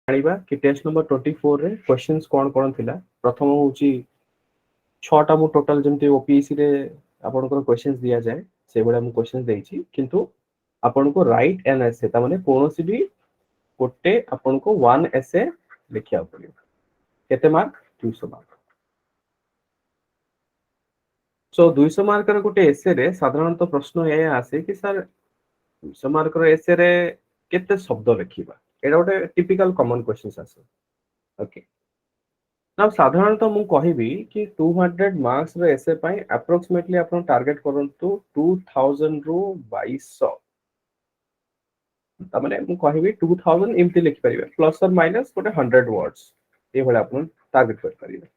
जानिबा कि test number 24 रे questions कोन थिला। प्रथम होची 6टा मु टोटल जमते ओपीएससी रे आपनकर क्वेश्चंस दिया जाए से बडा मु क्वेश्चंस देइची, किंतु आपनको राइट एन एसे ता माने कोनोसी भी गोटे आपनको 1 एसे लिखिया पड़ियो। केते मार्क 200 मार्क। सो 200 मार्क रे गोटे एसे रे साधारणतः प्रश्न ए आसे कि सर 200 मार्क रे एसे रे केते शब्द लिखिबा। एडा गोटे टिपिकल कॉमन क्वेश्चंस आसे। ओके, ना साधारणतः मु कहिबी कि 200 मार्क्स रे एसे पई अप्रोक्सीमेटली आपण टारगेट करंतु 2000 रु 2200। ता माने मु कहिबी 2000 एमती लिखि परिबे प्लस और माइनस गोटे 100 वर्ड्स ए भले आपण टारगेट कर परिबे।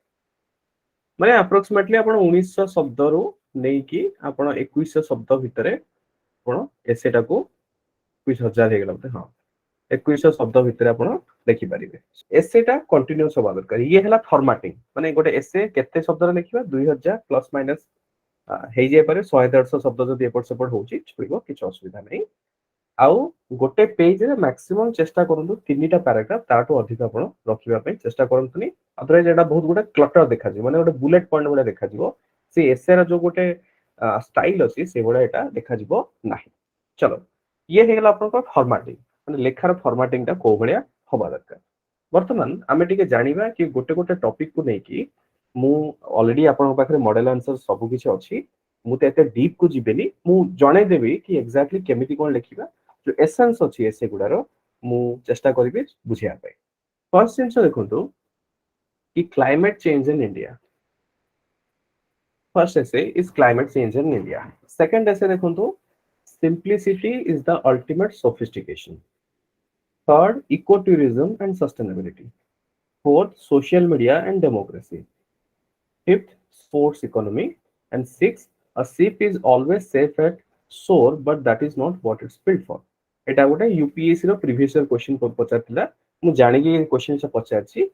माने अप्रोक्सीमेटली आपण 1900 शब्द रु नै कि आपण 2100 शब्द भितरे आपण एसेटा को 20000 हे गेला हां 2100 शब्द भितरे आपण लिखि परिबे। एसेटा कंटीन्यूअस होबा दरकार। ये हला फॉर्मेटिंग माने गोटे एसे केते शब्द रे लिखिबा 2000 प्लस माइनस हे जे पारे 100 150 शब्द जदि एपट सेपट होउची छुइबो किछ असुविधा नै। आउ गोटे पेज रे मैक्सिमम चेष्टा करंतु तीनटा पैराग्राफ ताटो अधिक आपण रखिबा पे चेष्टा करंतुनी। अदरवाइज एटा बहुत गोटे क्लटर देखा जी माने गोटे बुलेट पॉइंट बडा देखा जीवो। से एसे रा जो गोटे स्टाइल अछि से बडा एटा देखा जीवो नाही। चलो ये हे गेला आपन फॉर्मेटिंग माने लेखार फॉर्मेटिंग ता को भलिया होबा दरकार। वर्तमान आमे टिके जानिबा कि गोटे गोटे टॉपिक को नेकी मु ऑलरेडी आपन पाखरे मॉडल आंसर सब किछि अछि। मु ते एते डीप को जिबेनी, मु जणे देबी कि एग्जैक्टली केमिति कोन लिखिबा जो एसेंस अछि एसे गुडारो मु चेष्टा करिबी बुझिया पाई। फर्स्ट सेंस देखंतु कि climate change in India. First essay is climate change in India. Second essay देखंतु simplicity is the ultimate sophistication. Third, ecotourism and sustainability. Fourth, social media and democracy. Fifth, sports economy. And sixth, a ship is always safe at shore, but that is not what it's built for. এটা গোটে UPSC रो previous year question पचारथिला। मु जानि कि question से पचारछि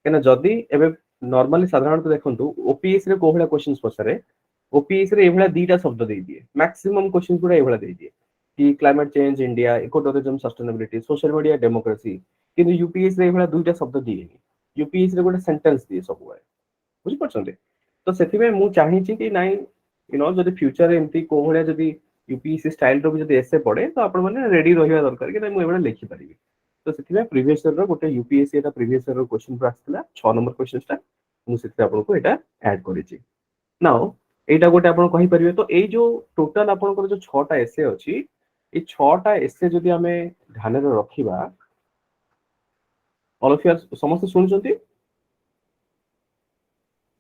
केना जदी एबे normally साधारणतः देखंतु ओपीएससी रे कोहला क्वेश्चंस पचारे ओपीएससी रे एभला दीटा शब्द देई दिए। मैक्सिमम क्वेश्चन गुडा एभला देई दिए कि climate change India, ecotourism, sustainability, social media, democracy. किंतु यूपीएससी रे एभला दुईटा शब्द दिए। यूपीएससी रे गोटे सेंटेंस दिए सब बारे। बुझि परछन्ते? तो सेथि में मु चाहिछि कि नाही यू नो जदी फ्यूचर रे एम्ति कोहला जदी यूपीएससी स्टाइल रो जदी एसे पड़े तो आपण माने रेडी रहिबा दरकार कि नाही मु एभला लिखि परिबी। तो सेथि में प्रीवियस ईयर रो गोटे यूपीएससी रा प्रीवियस ईयर रो क्वेश्चन पर आस्थिला 6 नंबर क्वेश्चनटा मु सेथि आपन को एटा ऐड करिछि। नाउ एटा गोटे आपण कहि परिबे तो एई जो टोटल आपनकर जो 6टा एसे अछि ए 6टा एसे जदी हमें ध्यान रे रखिबा ऑल ऑफ यू समस्त सुनछंती?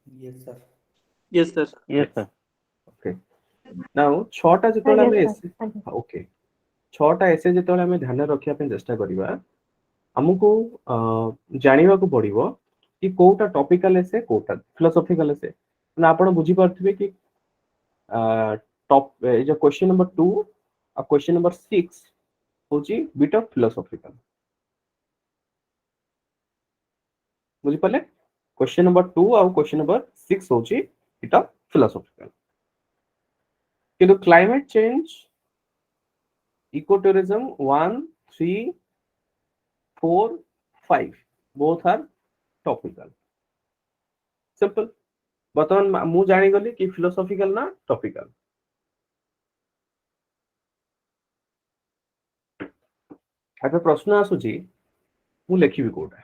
Yes sir. Yes sir. Yes sir. Okay, now 6टा जतोले हमें एसे ओके 6टा एसे जतोले हमें ध्यान रखिया पे चेष्टा करिबा हमको जानिबा को पड़िबो कि कोटा टॉपिकल एसे कोटा फिलोसॉफिकल एसे। ना आपण बुझी पारथिबे कि टॉप ए जो क्वेश्चन नंबर 2 और क्वेश्चन नंबर 6 होची बिट ऑफ फिलोसॉफिकल। बुझी पाले? क्वेश्चन नंबर 2 और क्वेश्चन नंबर 6 होची बिट ऑफ फिलोसॉफिकल। किंतु climate change, ecotourism 1 3 4 5 both are topical. Simple. बर्तमान मु जानि गली कि फिलोसॉफिकल ना टॉपिकल। आता प्रश्न आसुची मु लिखिबी कोटा।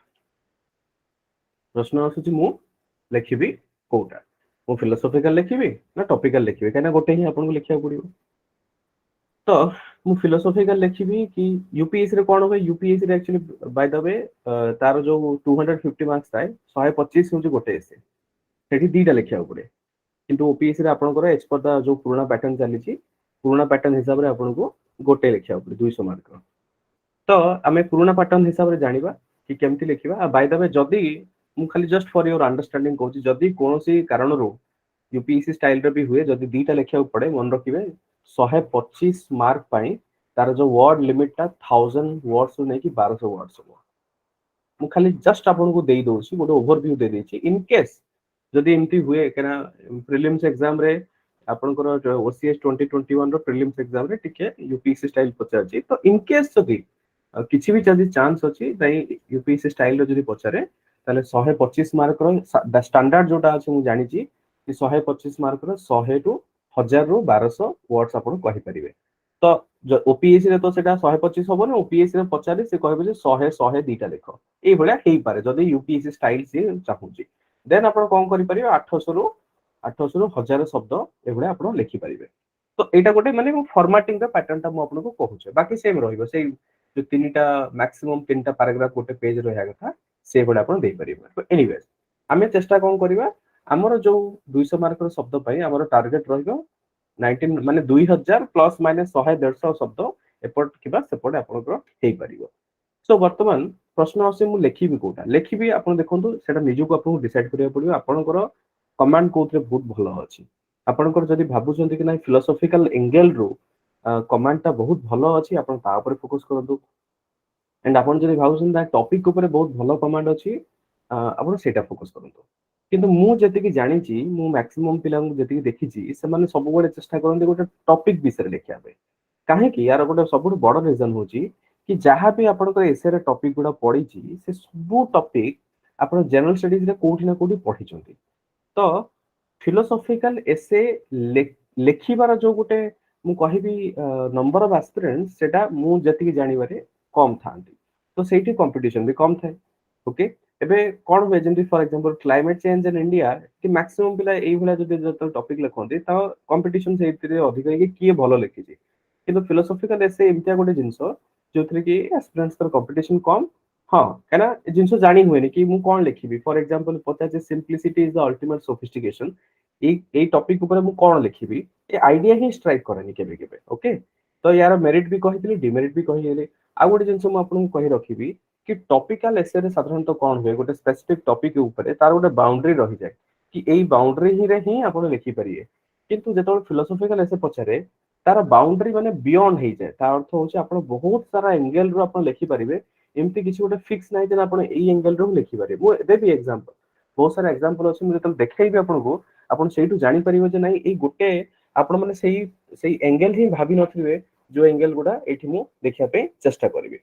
प्रश्न आसुची मु लिखिबी कोटा। मु फिलोसॉफिकल लिखिबी ना टॉपिकल लिखिबी काना गोटे ही आपन को लिखिया पड़िबो। तो मु फिलोसॉफिकल लिखिबी कि यूपीएससी रे कोन होय यूपीएससी रे एक्चुअली बाय द वे तार जो 250 मार्क्स थाए 125 होची गोटे एसे सेठी दीटा लिखिया पड़े। किंतु ओपीएससी रे आपन को एज पर द जो पुराना पैटर्न चलीची पुराना पैटर्न हिसाब रे आपन को गोटे लिखिया पड़े 200 मार्क रो। तो आमे पुराना पैटर्न हिसाब रे जानिबा कि केमति लिखिबा। बाय द वे जदी मु खाली जस्ट फॉर योर अंडरस्टैंडिंग कहूची जदी कोनोसी कारण रो यूपीएससी स्टाइल रे भी हुए जदी दीटा लिखिया पड़े मन रखिबे 125 मार्क पाई तार जो वर्ड लिमिट ता 1000 वर्ड्स नै कि 1200 वर्ड्स हो। मु खाली जस्ट आपन को देई दोची गोटे ओवरव्यू दे देची इन केस जदी एमती हुए केना प्रीलिम्स एग्जाम रे आपन को ओसीएस 2021 रो प्रीलिम्स एग्जाम रे टिके यूपीएससी स्टाइल पचाची तो इन केस जदी किछि भी जदि चांस अछि ताई यूपीएससी स्टाइल रो जदि पचारे ताले 125 मार्क रो स्टैंडर्ड जोटा अछि मु जानि छी कि 125 मार्क रो 100 टू 1000 रो 1200 वर्ड्स आपण कहि परिबे तो ओपीएससी रे तो सेटा 125 हबो ना ओपीएससी रे पचारे से कहबे जे 100 100 दीटा लेख ए भलिया हेई पारे जदि यूपीएससी स्टाइल से चाहूची देन आपण कोन करि परिबे 800 रो 1000 शब्द ए भलिया आपण लिखि परिबे तो एटा गोटे माने फॉर्मेटिंग द पैटर्न टा मु आपन को कहूचे बाकी सेम रहइबो से जो तीनटा मैक्सिमम तीनटा पैराग्राफ गोटे पेज रहया कथा से बडा आपण देई परिबे तो एनीवेज आमे चेष्टा कोन करिबा हमर जो 200 मार्क रो शब्द पई हमर टारगेट रहइबो 19 माने 2000 प्लस माइनस 100 150 शब्द एपट किबा सेपट आपण को हेई परिबो सो वर्तमान प्रश्न आसे मु लेखिबी कोटा लेखिबी आपण देखंतु सेटा निजु को आपण डिसाइड करिया पड़िबो आपणकर कमांड कोथरे बहुत भलो अछि आपणकर जदि भाबुचंती कि नै फिलोसॉफिकल एंगल रो कमांड ता बहुत भलो अछि आपण ता ऊपर फोकस करंतु एंड आपण जदि भाबुचंती ता टॉपिक ऊपर बहुत भलो कमांड अछि आपण सेटा फोकस करंतु किंतु मु जति कि जानि छी मु मैक्सिमम पिला जति कि देखि छी से माने सब बडे चेष्टा करंती गोटे टॉपिक विषय लेखिया पे काहे कि यार गोटे सब बड़ रीजन होची कि जहाँ भी आपन एसे रे टॉपिक गुडा पड़ी से सब टॉपिक आपण जनरल स्टडीज रे कोठी ना कोठी पढ़ी चंती तो फिलोसॉफिकल एसे लेखिबार जो गोटे मु कहिबी नंबर ऑफ एस्पिरेंट्स सेटा मु जति कि जानि बारे कम थांती तो सेठी कंपटीशन भी कम थाए ओके एबे कोन होय जेंति for example climate change in India कि मैक्सिमम पिला एई भला जदि टॉपिक लिखंती त कंपटीशन सेठी रे अधिक कि किए भलो लिखिछि किंतु फिलोसॉफिकल एसे एमतिया गोटे जिंस जोथरे कि एस्पिरेंट्स कर कंपटीशन कम हाँ कहना जिनस जानी हुए कि मु कौन लिखिबी फॉर एग्जांपल पता जे simplicity is the ultimate sophistication ए टॉपिक ऊपर मु कौन लिखिबी ए आइडिया ही स्ट्राइक करनी केबे केबे ओके तो यार मेरिट भी कहितली डिमेरिट भी कहिले आ गोटे जिनस मु आपन को कहि रखिबी कि टॉपिकल एसे रे साधारणतः कौन हुए गोटे स्पेसिफिक टॉपिक ऊपर तार गोटे बाउंड्री रही जाए कि एई बाउंड्री ही रे ही आपन लिखि परिए किंतु जेतो फिलोसॉफिकल एसे पछारे तार बाउंड्री माने बियॉन्ड हे जाए ता अर्थ होचे आपण बहुत सारा एंगल रो आपण लिखि परिबे एमती किसी गोटे फिक्स नाही जे आपण एई एंगल रो लिखि परिबे मु देबी एग्जांपल बहुत सारा एग्जांपल अछि मु जतल देखाइबे आपण को आपण सेइटु जानि परिबे जे नाही एई गोटे आपण माने सेई एंगल ही भाबी नथिबे जो एंगल गुडा एठी मु देखिया पे चेष्टा करबे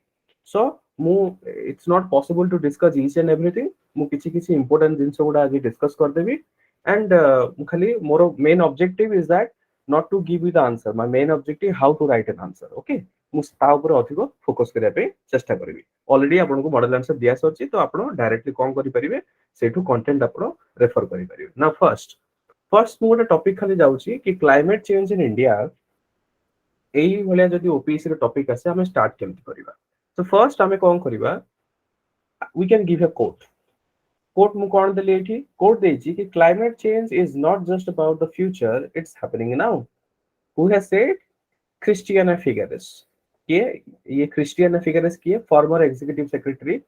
सो मु it's not possible to discuss each and everything मु किछि किछि इंपोर्टेंट जिंस गुडा आज डिस्कस कर देबी एंड खाली मोर main objective is that not to give you the answer my main objective how to write an answer okay मु ता ऊपर अधिक फोकस करिया पे चेष्टा करबी ऑलरेडी आपन को मॉडल आंसर दिया सछि तो आपन डायरेक्टली कोन करि परिबे सेठु कंटेंट आपन रेफर करि परिबे ना फर्स्ट मु गोटे टॉपिक खाली जाउछि कि क्लाइमेट चेंज इन इंडिया एई भलिया जदि ओपीएससी रे टॉपिक आसे हम स्टार्ट केमति करिबा तो फर्स्ट हमें कोन करिबा we can give a quote मु कोन देली एठी कोट देछि कि climate change is not just about the future it's happening now who has said Christiana Figueres ये क्रिस्टियाना फिगरेस की former executive secretary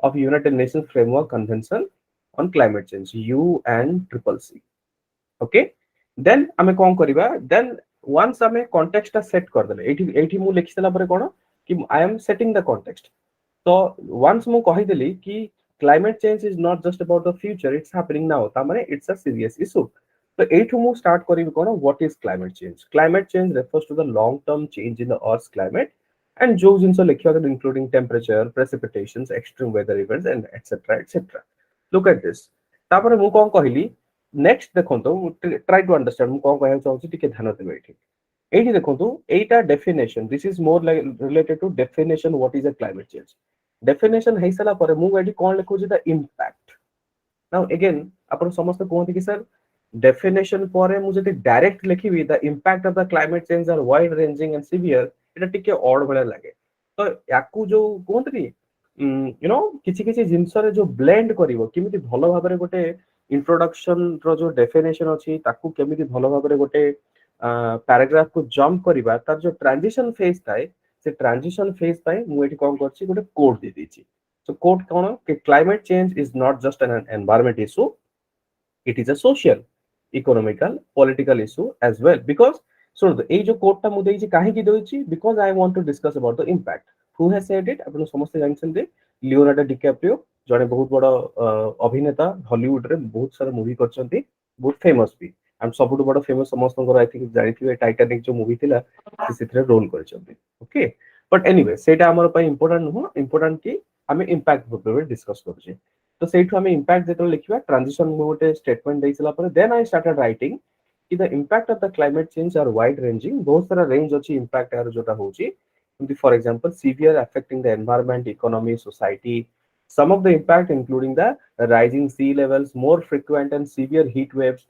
of United Nations framework convention on climate change UNCCC okay then हमें कोन करिबा then once हमें context set कर देले एठी एठी मु लिखि देला परे कोन कि I am setting the context तो वंस मु कहि देली कि climate change is not just about the future it's happening now tamane it's a serious issue so eightu mu start karibi kono what is climate change refers to the long term change in the earth's climate and jo jinso lekhiya including temperature precipitations extreme weather events and etc look at this tapare mu kon kahili next dekhonto try to understand mu kon kahya chauchi tike dhyan debe ethi dekhontu eita definition this is more like related to definition what is a climate change definition है सला पर मु एडी कोन लिखु जे the impact now again अपन समस्त कोहति कि सर डेफिनेशन पर मु जति डायरेक्ट लिखिबी the impact of the climate change are wide ranging and severe एटा टिके ऑड भले लागे तो याकू जो कोहति यू नो किछि किछि जिंस रे जो ब्लेंड करिवो किमिति भलो भाबरे गोटे इंट्रोडक्शन रो जो डेफिनेशन अछि ताकू केमिति भलो भाबरे गोटे पैराग्राफ को जंप करिबा तार जो ट्रांजिशन फेज थाए से ट्रांजिशन फेज पाए मु एठी कोन करछि गोटे कोड दे देछि सो कोड कोन कि climate change is not just an environment issue it is a social economical political issue as well because सुन ए जो कोड ता मु देछि काहे कि देछि because I want to discuss about the impact who has said it अपन समस्त जानछन दे लियोनार्डो डिकैप्रियो जने बहुत बड़ अभिनेता हॉलीवुड रे बहुत सारा मूवी करछंती बहुत फेमस भी एंड सबुट बड़ फेमस समस्त आई थिंक जानिथिबे टाइटैनिक जो मूवी थिला से सिथरे रोल करछंती ओके बट एनीवे सेटा हमर पय इंपोर्टेंट नुह इंपोर्टेंट की आमे इंपैक्ट ऊपर डिस्कस करूचे तो सेठु आमे इंपैक्ट जेतो लिखिबा ट्रांजिशन मु गोटे स्टेटमेंट देइसला पर देन आई स्टार्टेड राइटिंग कि the impact of the climate change are wide ranging बहुत सारा रेंज अछि इंपैक्ट यार जोटा होची for example severe affecting the environment economy society some of the impact including the rising sea levels more frequent and severe heat waves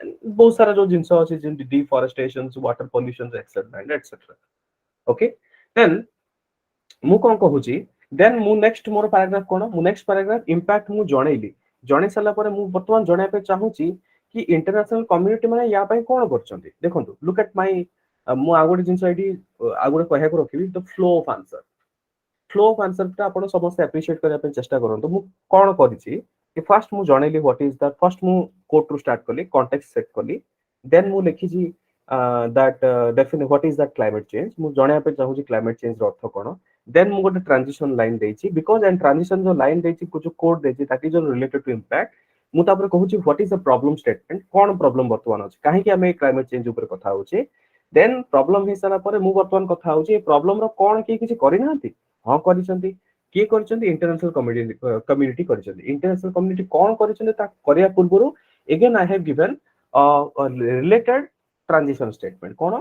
and बहुत सारा जो जिंस अछि जेमति deforestation water pollution etc okay then ମୁଁ କଣ କହୁଛି ଦେନ୍ ମୁଁ ନେକ୍ସଟ ମୋର paragraph କଣ ମୁଁ ନେକ୍ସଟ ପାରାଗ୍ରାଫ ଇମ୍ପାକ୍ଟ ମୁଁ ଜଣେଇଲି ଜଣେଇ ସାରିଲା ପରେ ମୁଁ ବର୍ତ୍ତମାନ ଜଣେଇବା ପାଇଁ ଚାହୁଁଛି କି ଇଣ୍ଟରନ୍ୟାସନାଲ କମ୍ୟୁନିଟି ମାନେ ୟା ପାଇଁ କଣ କରୁଛନ୍ତି ଦେଖନ୍ତୁ ଲୁକ୍ ଆଟ୍ ମାଇ ମୁଁ ଆଉ ଗୋଟେ ଜିନିଷ ଏଠି ଆଉ ଗୋଟେ କହିବାକୁ ରଖିବି the flow of answer flow of ଆନ୍ସରଟା ଆପଣ ସମସ୍ତେ ଆପ୍ରିସିଏଟ କରିବା ପାଇଁ ଚେଷ୍ଟା କରନ୍ତୁ ମୁଁ କଣ କରିଛି କି ଫାର୍ଷ୍ଟ ମୁଁ ଜଣେଇଲି ହ୍ୱାଟ ଇଜ ଦ ଫାର୍ଷ୍ଟ ମୁଁ କୋର୍ଟରୁ ଷ୍ଟାର୍ଟ କଲି କଣ୍ଟେକ୍ସ ସେଟ୍ କଲି ଦେନ୍ ମୁଁ ଲେଖିଛି that definitely what is that climate change ମୁଁ ଜଣେଇବା ପାଇଁ ଚାହୁଁଛି climate change ର ଅର୍ଥ କଣ then ମୁଁ ଗୋଟେ transition line ଦେଇଛି because and transition जो line ଦେଇଛି जो code ଦେଇଛି that is related to impact ମୁଁ ତାପରେ କହୁଛି what is the problem statement କଣ problem ବର୍ତ୍ତମାନ ଅଛି କାହିଁକି ଆମେ climate change ଉପରେ କଥା ହଉଛେ then problem ହେଇସାରିଲା ପରେ ମୁଁ ବର୍ତ୍ତମାନ କଥା ହଉଛି ଏ problem ର କଣ କିଏ କିଛି କରିନାହାନ୍ତି ହଁ କରିଛନ୍ତି କିଏ କରିଛନ୍ତି ଇଣ୍ଟରନ୍ୟାସନାଲ କମ୍ୟୁନିଟି କରିଛନ୍ତି ଇଣ୍ଟରନ୍ୟାସନାଲ କମ୍ୟୁନିଟି କଣ କରିଛନ୍ତି ତା କରିବା ପୂର୍ବରୁ again I have given related transition statement kono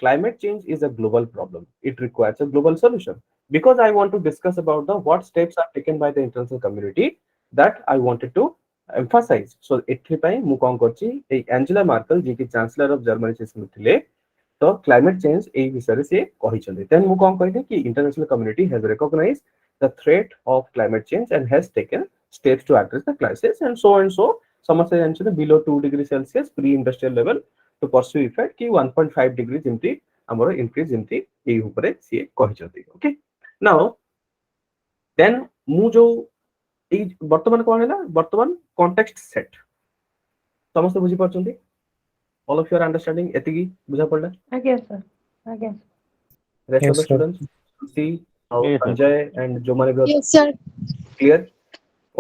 climate change is a global problem it requires a global solution because I want to discuss about the what steps are taken by the international community that I wanted to emphasize so ethipai mu kon korchi ei Angela Merkel ji ki chancellor of Germany se thile तो climate change এই বিষয়ে সে কহিছেন দেন মু কোন কইলি কি international community has recognized the threat of climate change and has taken steps to address the crisis and so ସମସ୍ତେ ଜାଣିଛନ୍ତି below 2 degree celsius pre industrial level to pursue effect କି 1.5 degree ଯେମିତି ଆମର increase ଯେମିତି ଏଇ ଉପରେ ସିଏ କହିଛନ୍ତି ଓକେ ନାउ ଦେନ୍ ମୁଁ ଯୋଉ ଏଇ ବର୍ତ୍ତମାନ କଣ ହେଲା ବର୍ତ୍ତମାନ କଣ୍ଟେକ୍ସଟ ସେଟ୍ ସମସ୍ତେ ବୁଝି ପାରୁଛନ୍ତି all of you are understanding ଏତିକି ବୁଝା ପଡିଲା ଆଜ୍ଞା ସାର୍ ଆଜ୍ଞା rest of Yes, the sir. students see how Yes, sir. Sanjay and ଯୋଉମାନେ ବି Yes, sir. clear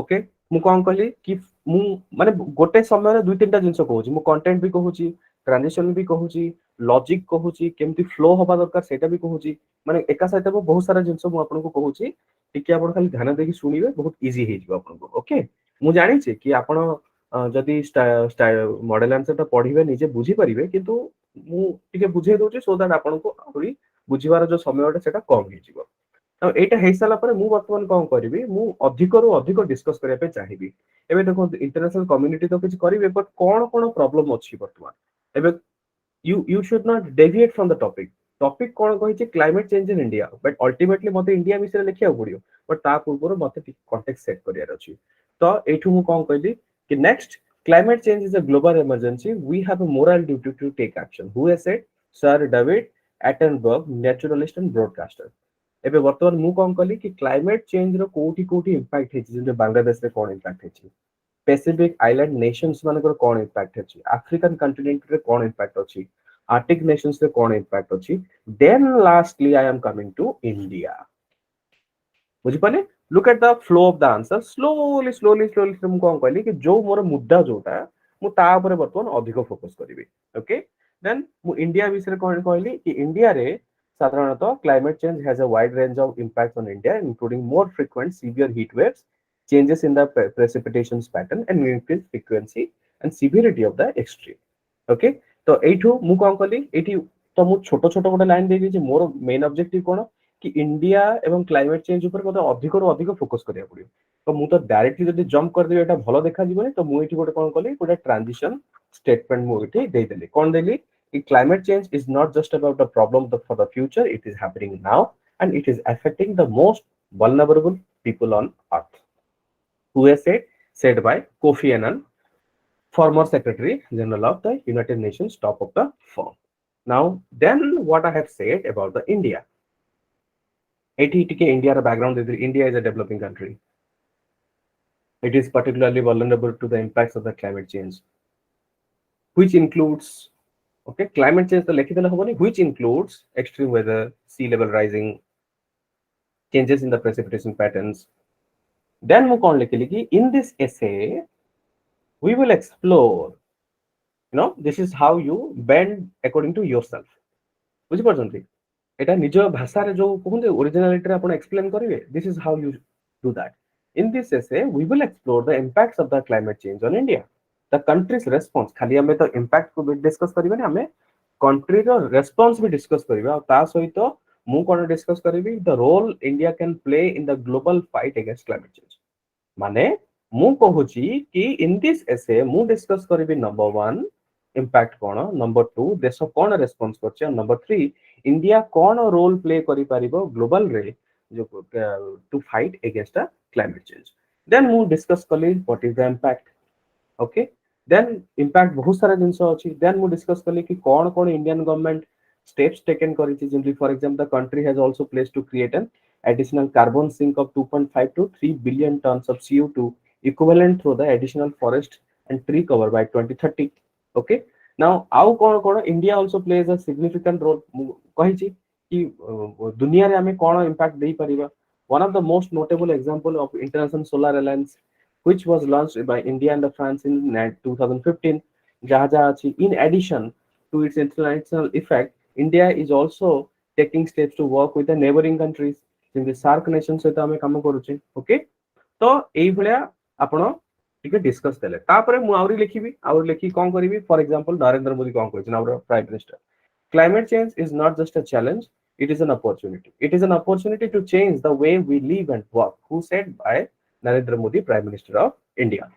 ओके ମୁଁ କଣ କହିଲି କି ମୁଁ ମାନେ ଗୋଟେ ସମୟରେ ଦୁଇ ତିନିଟା ଜିନିଷ କହୁଛି ମୁଁ କଣ୍ଟେଣ୍ଟ ବି କହୁଛି ଟ୍ରାନଜିସନ ବି କହୁଛି ଲଜିକ କହୁଛି କେମିତି ଫ୍ଲୋ ହବା ଦରକାର ସେଇଟା ବି କହୁଛି ମାନେ ଏକା ସହିତ ମୁଁ ବହୁତ ସାରା ଜିନିଷ ମୁଁ ଆପଣଙ୍କୁ କହୁଛି ଟିକେ ଆପଣ ଖାଲି ଧ୍ୟାନ ଦେଇକି ଶୁଣିବେ ବହୁତ ଇଜି ହେଇଯିବ ଆପଣଙ୍କୁ ଓକେ ମୁଁ ଜାଣିଛି କି ଆପଣ ଯଦି ମଡେଲ ଆନ୍ସରଟା ପଢିବେ ନିଜେ ବୁଝିପାରିବେ କିନ୍ତୁ ମୁଁ ଟିକେ ବୁଝେଇ ଦଉଛି ସୋ ଦ୍ୟାଟ ଆପଣଙ୍କୁ ଆହୁରି ବୁଝିବାର ଯୋଉ ସମୟଟା ସେଟା କମ ହେଇଯିବ ଆଉ ଏଇଟା ହେଇସାରିଲା ପରେ ମୁଁ ବର୍ତ୍ତମାନ କଣ କରିବି ମୁଁ ଅଧିକରୁ ଅଧିକ ଡିସ୍କସ କରିବା ପାଇଁ ଚାହିଁବି ଏବେ ଦେଖନ୍ତୁ ଇଣ୍ଟରନ୍ୟାସନାଲ କମ୍ୟୁନିଟି ତ କିଛି କରିବେ ବଟ୍ କଣ କଣ ପ୍ରୋବ୍ଲେମ ଅଛି ବର୍ତ୍ତମାନ ଏବେ you should not deviate from the topic କଣ କହିଛି climate change in India but ultimately ମତେ ଇଣ୍ଡିଆ ବିଷୟରେ ଲେଖିବାକୁ ପଡିବ ବଟ୍ ତା ପୂର୍ବରୁ ମତେ ଟିକେ କଣ୍ଟେକ୍ସ ସେଟ୍ କରିବାର ଅଛି ତ ଏଇଠୁ ମୁଁ କଣ କହିଲି କି next climate change is a global emergency we have a moral duty to take action who has said Sir David Attenborough naturalist and broadcaster ଏବେ ବର୍ତ୍ତମାନ ମୁଁ କଣ କଲି କି କ୍ଲାଇମେଟ ଚେଞ୍ଜ ର କୋଉଠି କୋଉଠି ଇମ୍ପାକ୍ଟ ହେଇଛି ଯେମିତି ବାଂଲାଦେଶରେ କଣ ଇମ୍ପାକ୍ଟ ହେଇଛି Pacific island nations ମାନଙ୍କର କଣ ଇମ୍ପାକ୍ଟ ଅଛି ଆଫ୍ରିକାନ କଣ୍ଟିନେଣ୍ଟ ରେ କଣ ଇମ୍ପାକ୍ଟ ଅଛି Arctic nations ରେ କଣ ଇମ୍ପାକ୍ଟ ଅଛି then lastly I am coming to India ବୁଝିପାରିଲେ look at the flow of the answer slowly ମୁଁ କଣ କହିଲି କି ଯୋଉ ମୋର ମୁଦ୍ଦା ଯୋଉଟା ମୁଁ ତା ଉପରେ ବର୍ତ୍ତମାନ ଅଧିକ ଫୋକସ କରିବି ଓକେ ଦେନ୍ ମୁଁ ଇଣ୍ଡିଆ ବିଷୟରେ କଣ କହିଲି କି ଇଣ୍ଡିଆରେ ସାଧାରଣତଃ climate change has a wide range of impacts on India including more frequent severe heat waves changes in the precipitation pattern and increased frequency and severity of the extreme okay तो एठू मु कोन कली एठी तो मु छोटो छोटो गोटे लाइन दे दी मोर main objective कोन कि इंडिया एवं क्लाइमेट चेंज ऊपर मते अधिक रो अधिक फोकस करिया पड़ियो तो मु तो डायरेक्टली जदी जंप कर देबे एटा भलो देखा जीवनी तो मु एठी गोटे कोन कली गोटे ट्रांजिशन स्टेटमेंट मु एठी दे देली कोन देली कि climate change is not just about the problem for the future it is happening now and it is affecting the most vulnerable people on earth who has said by Kofi Annan former Secretary General of the United Nations, top of the form. Now, then what I have said about the India. India background is India is a developing country. It is particularly vulnerable to the impacts of the climate change, which includes climate change which includes extreme weather, sea level rising, changes in the precipitation patterns. Then in this essay, we will explore this is how you bend according to yourself ବୁଝିପାରୁଛନ୍ତି एटा निज भाषा रे जो कहते originality आपण explain करेंगे this is how you do that in this essay we will explore the impacts of the climate change on India the countries response खाली हमें तो इंपैक्ट को डिस्कस करबे हमें कंट्री रो रेस्पॉन्स भी डिस्कस करबे और ता सहित मु कोन डिस्कस करबी the role India can play in the global fight against climate change माने मु कहूची कि इन दिस एसे मु डिस्कस करबी नंबर 1 इंपैक्ट कोन नंबर 2 देश कोन रेस्पॉन्स करछ नंबर 3 इंडिया कौन रोल प्ले करि परिबो ग्लोबल रे जो to fight against the climate change then मु डिस्कस कली what is the impact okay then impact बहुत सारा जिंस अछि देन मु डिस्कस कली कि कौन कौन इंडियन गवर्नमेंट steps taken करिछि जिंदली for example the country has also place to create an additional carbon sink of 2.5 to 3 billion tons of CO2 equivalent through the additional forest and tree cover by 2030 okay now आउ कोन कोन India also plays a significant role कहिछि कि दुनिया रे हमें कोन impact देई परिबा one of the most notable example of international solar alliance which was launched by India and France in 2015 jaha jaha achi in addition to its international effect India is also taking steps to work with the neighboring countries in the SAARC nations सहित हमें काम करूचे okay तो एई भलिया आपण ठीक discuss देले तापरे मु आउरी लिखिबी आउरी लिखि कोन करिवि फॉर एग्जांपल नरेंद्र मोदी कोन कहै our prime minister climate change is not just a challenge it is an opportunity it is an opportunity to change the way we live and work who said by Narendra Modi prime minister of India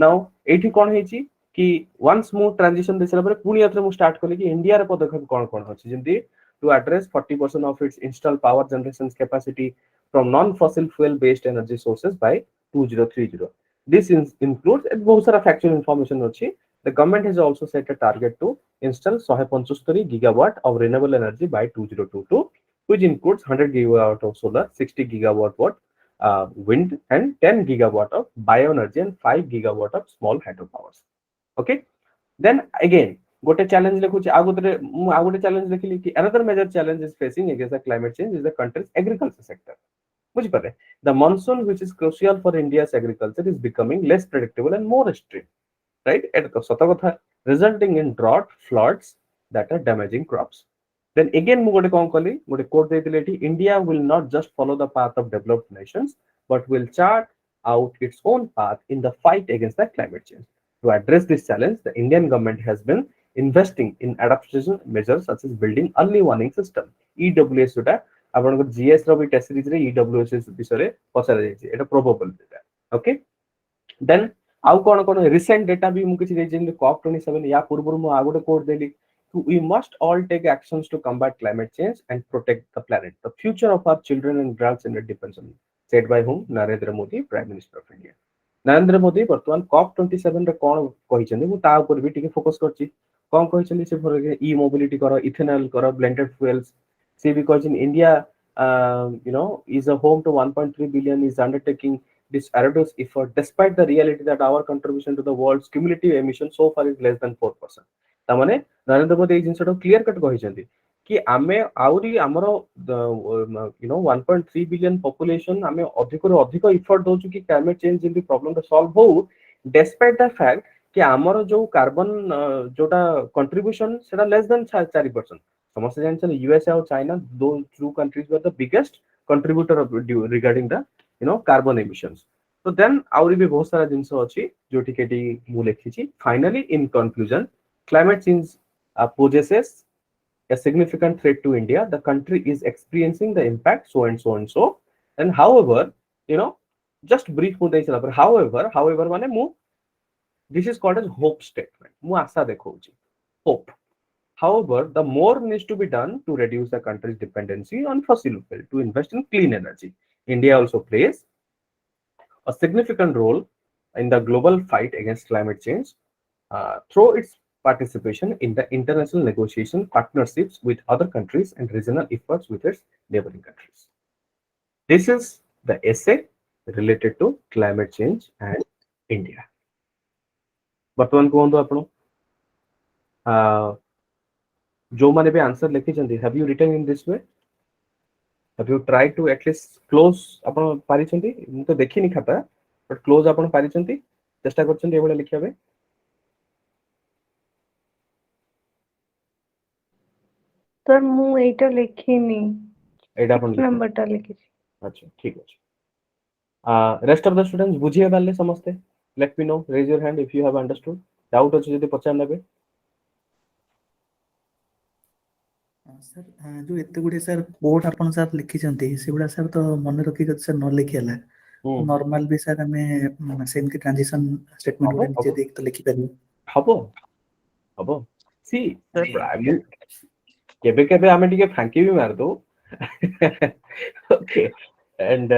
now एठी कोन हेची कि once मु transition देसला परे पुनी अथरे मु start कले कि इंडिया रे पदक्षेप कोन कोन अछि जेंति to address 40% of its installed power generation capacity from non-fossil fuel-based energy sources by 2030. This includes बहुत सारा factual information अछि. The government has also set a target to install 175 gigawatt of renewable energy by 2022, which includes 100 gigawatt of solar, 60 gigawatt wind, and 10 gigawatt of bioenergy and 5 gigawatt of small hydropowers. Okay. Then again, गोटे challenge लिखुची आ गोटे challenge लिखिली कि another major challenge is facing against the climate change is the country's agriculture sector बुझि पारे the monsoon which is crucial for India's agriculture is becoming less predictable and more extreme right एटा तो सत कथा resulting in drought floods that are damaging crops then again मु गोटे कोन कली गोटे coat देतिले एठी India will not just follow the path of developed nations but will chart out its own path in the fight against the climate change to address this challenge the Indian government has been investing in adaptation measures such as building early warning system EWS जोटा आपन GS रो भी test series रे EWS विषय पसरा जाय एटा probable data okay then आउ कोन कोन recent data भी मु किछि जे कॉप 27 या पूर्व मु आ गोटे code Delhi we must all take actions to combat climate change and protect the planet the future of our children and grandchildren depends on it said by whom Narendra Modi prime minister of India Narendra Modi वर्तमान corp 27 रे कोन कहिछन मु ता ऊपर भी टिके focus करछि कोन कहिछन से फॉर ई मोबिलिटी करो इथेनॉल करो ब्लेंडेड फ्यूल्स सी because in India you know is a home to 1.3 billion is undertaking this arduous effort despite the reality that our contribution to the world's cumulative emission so far is less than 4% ता माने नरेंद्र मोदी ए जिंसटो clear cut कहिछन्ती कि आमे आउरी हमरो you know 1.3 billion population आमे अधिक रो अधिक effort दोछु कि क्लाइमेट चेंज जिंदी प्रॉब्लम ता सॉल्व हो डिस्पाइट द फैक्ट कि हमरो जो कार्बन जोटा कंट्रीब्यूशन सेटा लेस देन 4% समस्त जानछन यूएसए और चाइना दो two countries were the biggest contributor regarding the you know carbon emissions तो देन आउरी भी बहुत सारा जिंस अछि जो टिकेटी मु लेखिछि finally in conclusion climate change poses a significant threat to India. The country is experiencing the impact so and so and so. And however, you know, just brief however, माने मु this is called as hope statement. मु आशा देखौची hope. However, the more needs to be done to reduce the country's dependency on fossil fuel to invest in clean energy. India also plays a significant role in the global fight against climate change through its participation in the international negotiation partnerships with other countries and regional efforts with its neighboring countries. This is the essay related to climate change and India. बर्तमान कहंदो आपण जो माने भी answer लिखि चंदी have you written in this way have you try to at least close आपण पारि चंदी मु तो देखिनी खाता बट क्लोज आपण पारि चंदी चेष्टा करचंदी एबळे लिखिया बे सर मु एटा लिखिनी एटा अपन 6 नंबर टा लिखि अच्छा ठीक अछि रेस्ट ऑफ द स्टूडेंट्स बुझिए बाले समस्ते let me know raise your hand if you have understood doubt अछि जदि पचार नेबे सर जो एते गुडे सर कोड आपण सर लिखिचंती सेगुडा सर तो मन रखि जति सर न लिखि हला नॉर्मल भी सर हमें सेम की ट्रांजिशन स्टेटमेंट गुडे नीचे देख तो लिखि परबो हबो हबो सी केबे केबे आमे टिके फांकी भी मार दो ओके एंड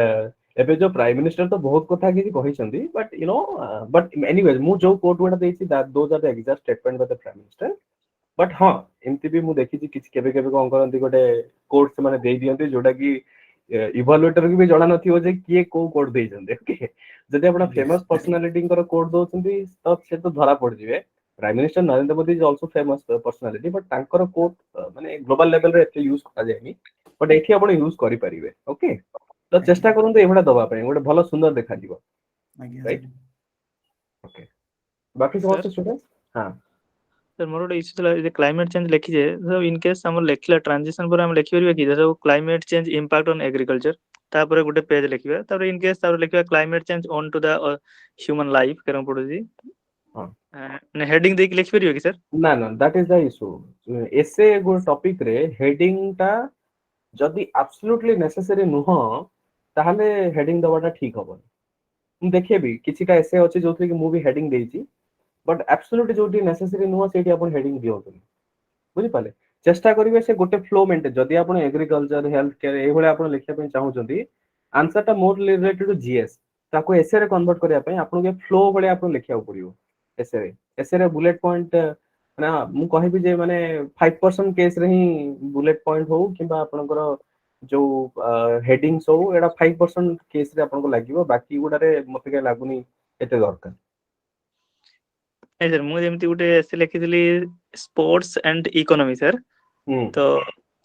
एबे जो प्राइम मिनिस्टर तो बहुत कथा कि कहिसंदी but you know but anyways मु जो कोट वडा देछि that those are the exact statement by the prime minister but हाँ एमती भी मु देखि कि केबे केबे कोन करंती गोटे कोड से माने देई दियंती जोटा कि इवैल्यूएटर की भी जणा नथियो जे किए को कोड देई जंदे ओके जदि आपण फेमस पर्सनालिटी कर कोड दोछंती तो से तो धरा पड़ जिवे prime minister Narendra Modi is also famous personality but तांकर कोड माने ग्लोबल लेवल रे एते यूज करा जायनी बट एठी आपण यूज करि परिबे ओके तो चेष्टा करंतु एभडा दबा पय गोटे भलो सुंदर देखा दिबो राइट ओके बाकी समस्त स्टूडेंट्स हां सर मोर गोटे इश्यू थला क्लाइमेट चेंज लिखि जे सब इन केस हम लिखला ट्रांजिशन पर हम लिखि परबे कि सब climate change impact on agriculture तापर गोटे पेज लिखिबा तापर इन केस तापर लिखिबा climate change on to the human life करम पड़ुजी हां ने हेडिंग दे के लिखि परबे कि सर ना ना that is the issue essay go topic रे हेडिंग ता जदि एब्सोल्युटली नेसेसरी नुह ताहले हेडिंग दबाटा ठीक हबो हम देखेबी किछिटा एसे अछि जोथि कि मु भी हेडिंग देइछि बट एब्सोल्युटली जोथि नेसेसरी नुह सेठी अपन हेडिंग दियंतु बुझि पाले चेष्टा करिवे से गोटे फ्लो मेंटेन जदि आपण एग्रीकल्चर हेल्थ केयर ए भले आपण लिखिया पय चाहउचंती आंसर ता मोर रिलेटेड टू जीएस ताको एसे रे कन्वर्ट करिया पय आपण के फ्लो भले आपण लिखिया पड़ियो एसे रे बुलेट पॉइंट ना मु कहिबी जे माने 5% केस रे ही बुलेट पॉइंट हो किबा आपनकर जो हेडिंग्स हो एडा 5% केस रे आपन को लागिवो बाकी गुडा रे मते के लागुनी एते दरकार ए सर मु जेमति गुटे एसे लिखितली स्पोर्ट्स एंड इकोनॉमी सर तो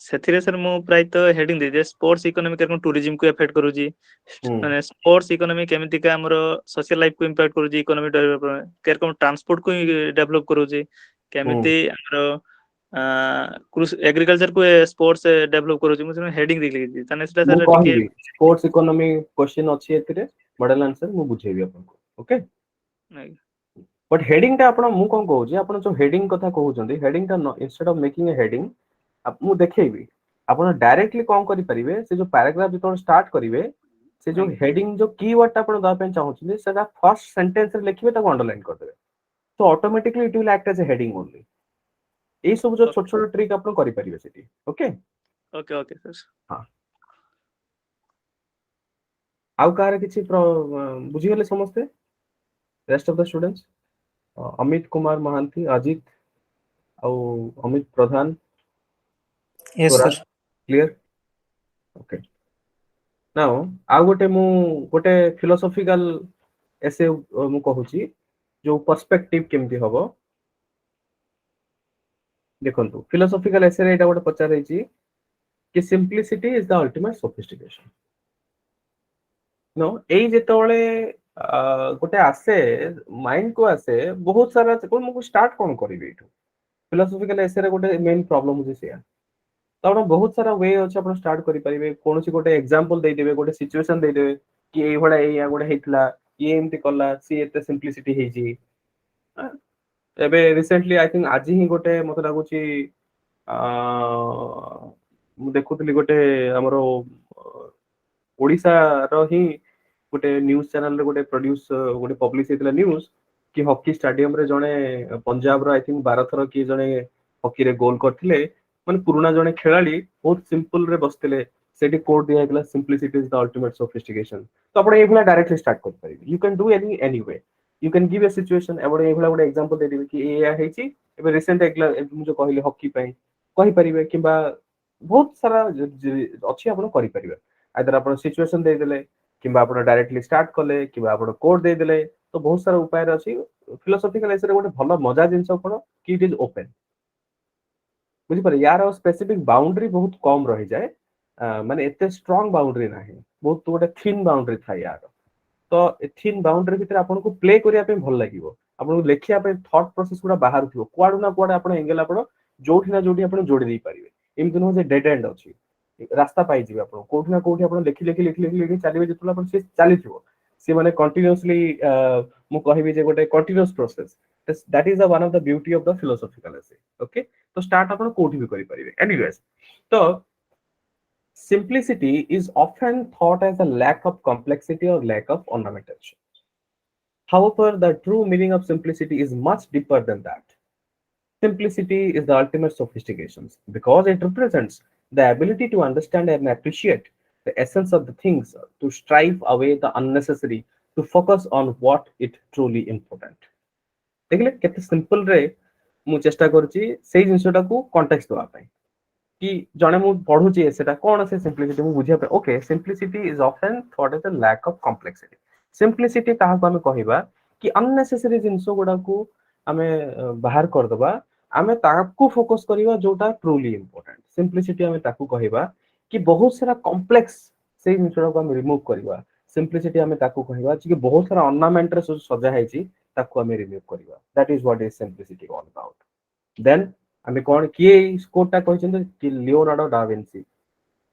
ସେଥିରେ सर मु प्राय तो हेडिंग दे जे स्पोर्ट्स इकोनॉमी कर टूरिज्म को इफेक्ट करूजी माने स्पोर्ट्स इकोनॉमी केमिति का हमरो सोशल लाइफ को इंपैक्ट करूजी इकोनॉमी डेवलपमेंट केर को ट्रांसपोर्ट को डेवलप करूजी केमिति हमरो एग्रीकल्चर को स्पोर्ट्स डेवलप करूजी मु हेडिंग दे लिखी तने सेटा मु सर टिके कहबी स्पोर्ट्स इकोनॉमी क्वेश्चन अछि एथिरे मॉडल आंसर मु बुझेबी आपन को ओके बट हेडिंग ता आपण मु कोन कहू जे आपण जो हेडिंग कथा कहउचंदी हेडिंग ता instead of making a heading मु देखेबी आपण डायरेक्टली कोन करि परिबे से जो पैराग्राफ जो स्टार्ट करिवे से जो हेडिंग जो कीवर्ड ता आपण दा पे चाहउचंदी सेटा फर्स्ट सेंटेंस रे लिखिबे ता अंडरलाइन कर देबे तो automatically it will act as a heading only ए सब जो छोट छोट ट्रिक आपण करि परिबे सेठी ओके ओके ओके सर हां आउ कार किछि बुझी गेले समस्ते rest of the students Amit Kumar Mahanti Ajit और Amit Pradhan yes sir clear okay now आ गोटे फिलोसॉफिकल ऐसे मु कहूची जो पर्सपेक्टिव केमती हबो देखंतु फिलोसॉफिकल ऐसे रे एटा गोटे पचार रहिची कि simplicity is the ultimate sophistication no एई जेतोले गोटे आसे माइंड को आसे बहुत सारा कोन मु स्टार्ट कोन करबी एठू फिलोसॉफिकल ऐसे रे गोटे मेन प्रॉब्लम होची सेया तो आपण बहुत सारा वे अछि आपण स्टार्ट करि परिबे कोनोसी गोटे एग्जांपल देइ देबे गोटे सिचुएशन देइ देबे कि एई भडा एई गोटे हेतला ये एमती कला सी एते सिंपलिसिटी हेजी एबे रिसेंटली आई थिंक आज ही गोटे मते लागुची मु देखुतली गोटे हमरो ओडिसा रो ही गोटे न्यूज़ चैनल रे गोटे प्रोड्यूस गोटे पब्लिश हेतला न्यूज़ कि हॉकी स्टेडियम रे जणे पंजाब रो आई थिंक 12 थर कि जणे हॉकी रे गोल करथिले माने पुराना जणे खेलाडी बहुत सिंपल रे बसथिले सेठी कोड दिया हेतला simplicity is the ultimate sophistication तो आपण एभला डायरेक्टली स्टार्ट कर परिबे you can do any way you can give a situation एबो एभला गोटे एग्जांपल दे देबे कि ए हेची एबे रिसेंट मु जो कहली हॉकी पई कहि परिबे किबा बहुत सारा अछि आपण करि परिबे आइदर आपण सिचुएशन दे देले किबा आपण डायरेक्टली स्टार्ट कले किबा आपण कोड दे देले तो बहुत सारा उपाय अछि फिलोसॉफिकल ऐसे गोटे भलो मजा जिंस कोन कि इट इज ओपन बुझी पारे यार स्पेसिफिक बाउंड्री बहुत कम रहि जाए माने एते स्ट्रांग बाउंड्री नाही बहुत गोटे थिन बाउंड्री थाय यार तो थिन बाउंड्री भीतर आपन को प्ले करिया पे भल लागिवो आपन को लेखिया पे थॉट प्रोसेस गुडा बाहर थिवो कुआडू ना कुआडा आपन एंगल आपन जोठी ना जोठी आपन जोडी दे परिबे एमती नुह जे डेड एंड अछि रास्ता पाई जिवे आपण कोठी ना कोठी आपण लिखि लिखि लिखि लिखि लिखि चलिबे जेतुला आपण से चलीथिबो से माने कंटीन्यूअसली मु कहबी जे गोटे continuous process that is the one of the beauty of the philosophical essay okay तो स्टार्ट आपण कोठी भी करि परिबे एनीवेज तो simplicity is often thought as a lack of complexity or lack of ornamentation. However, the true meaning of simplicity is much deeper than that. Simplicity is the ultimate sophistication because it represents the ability to understand and appreciate the essence of the things, to strive away the unnecessary, to focus on what it truly important. देखिले केते simple रे मु चेष्टा करूची सेही जिंसटा को context दवा पाई कि जने मु पढुची सेटा कोन से सिंपलिसिटी मु बुझिया पे okay simplicity is often thought as a lack of complexity simplicity ताहा को हमें कहिबा कि अननेसेसरी जिंसो गुडा को हमें बाहर कर दबा हमें ताकू फोकस करिवा जोटा ट्रूली इंपोर्टेंट सिंपलिसिटी हमें ताकू कहिबा कि बहुत सारा कॉम्प्लेक्स से जिंसो को हम रिमूव करिवा सिंपलिसिटी हमें ताकू कहिबा कि बहुत सारा ऑर्नामेंट रे सजा हैची ताकू हमें रिमूव करिवा that is what is simplicity all about then हमें कौन किए इस कोटा कहते कि लियोनार्डो डा विंसी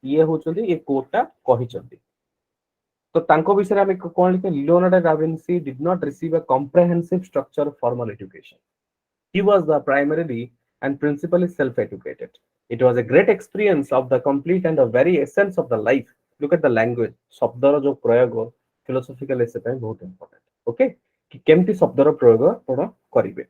ये होचंदी ये कोटा कहिचंदी तो तांको विषय हमें कौन लिखे Leonardo da Vinci did not receive a comprehensive structure formal education he was the primarily and principally self-educated it was a great experience of the complete and the very essence of the life look at the language शब्दर जो प्रयोग philosophical essay पे बहुत important okay कि केमती शब्दर प्रयोग पढ करिवे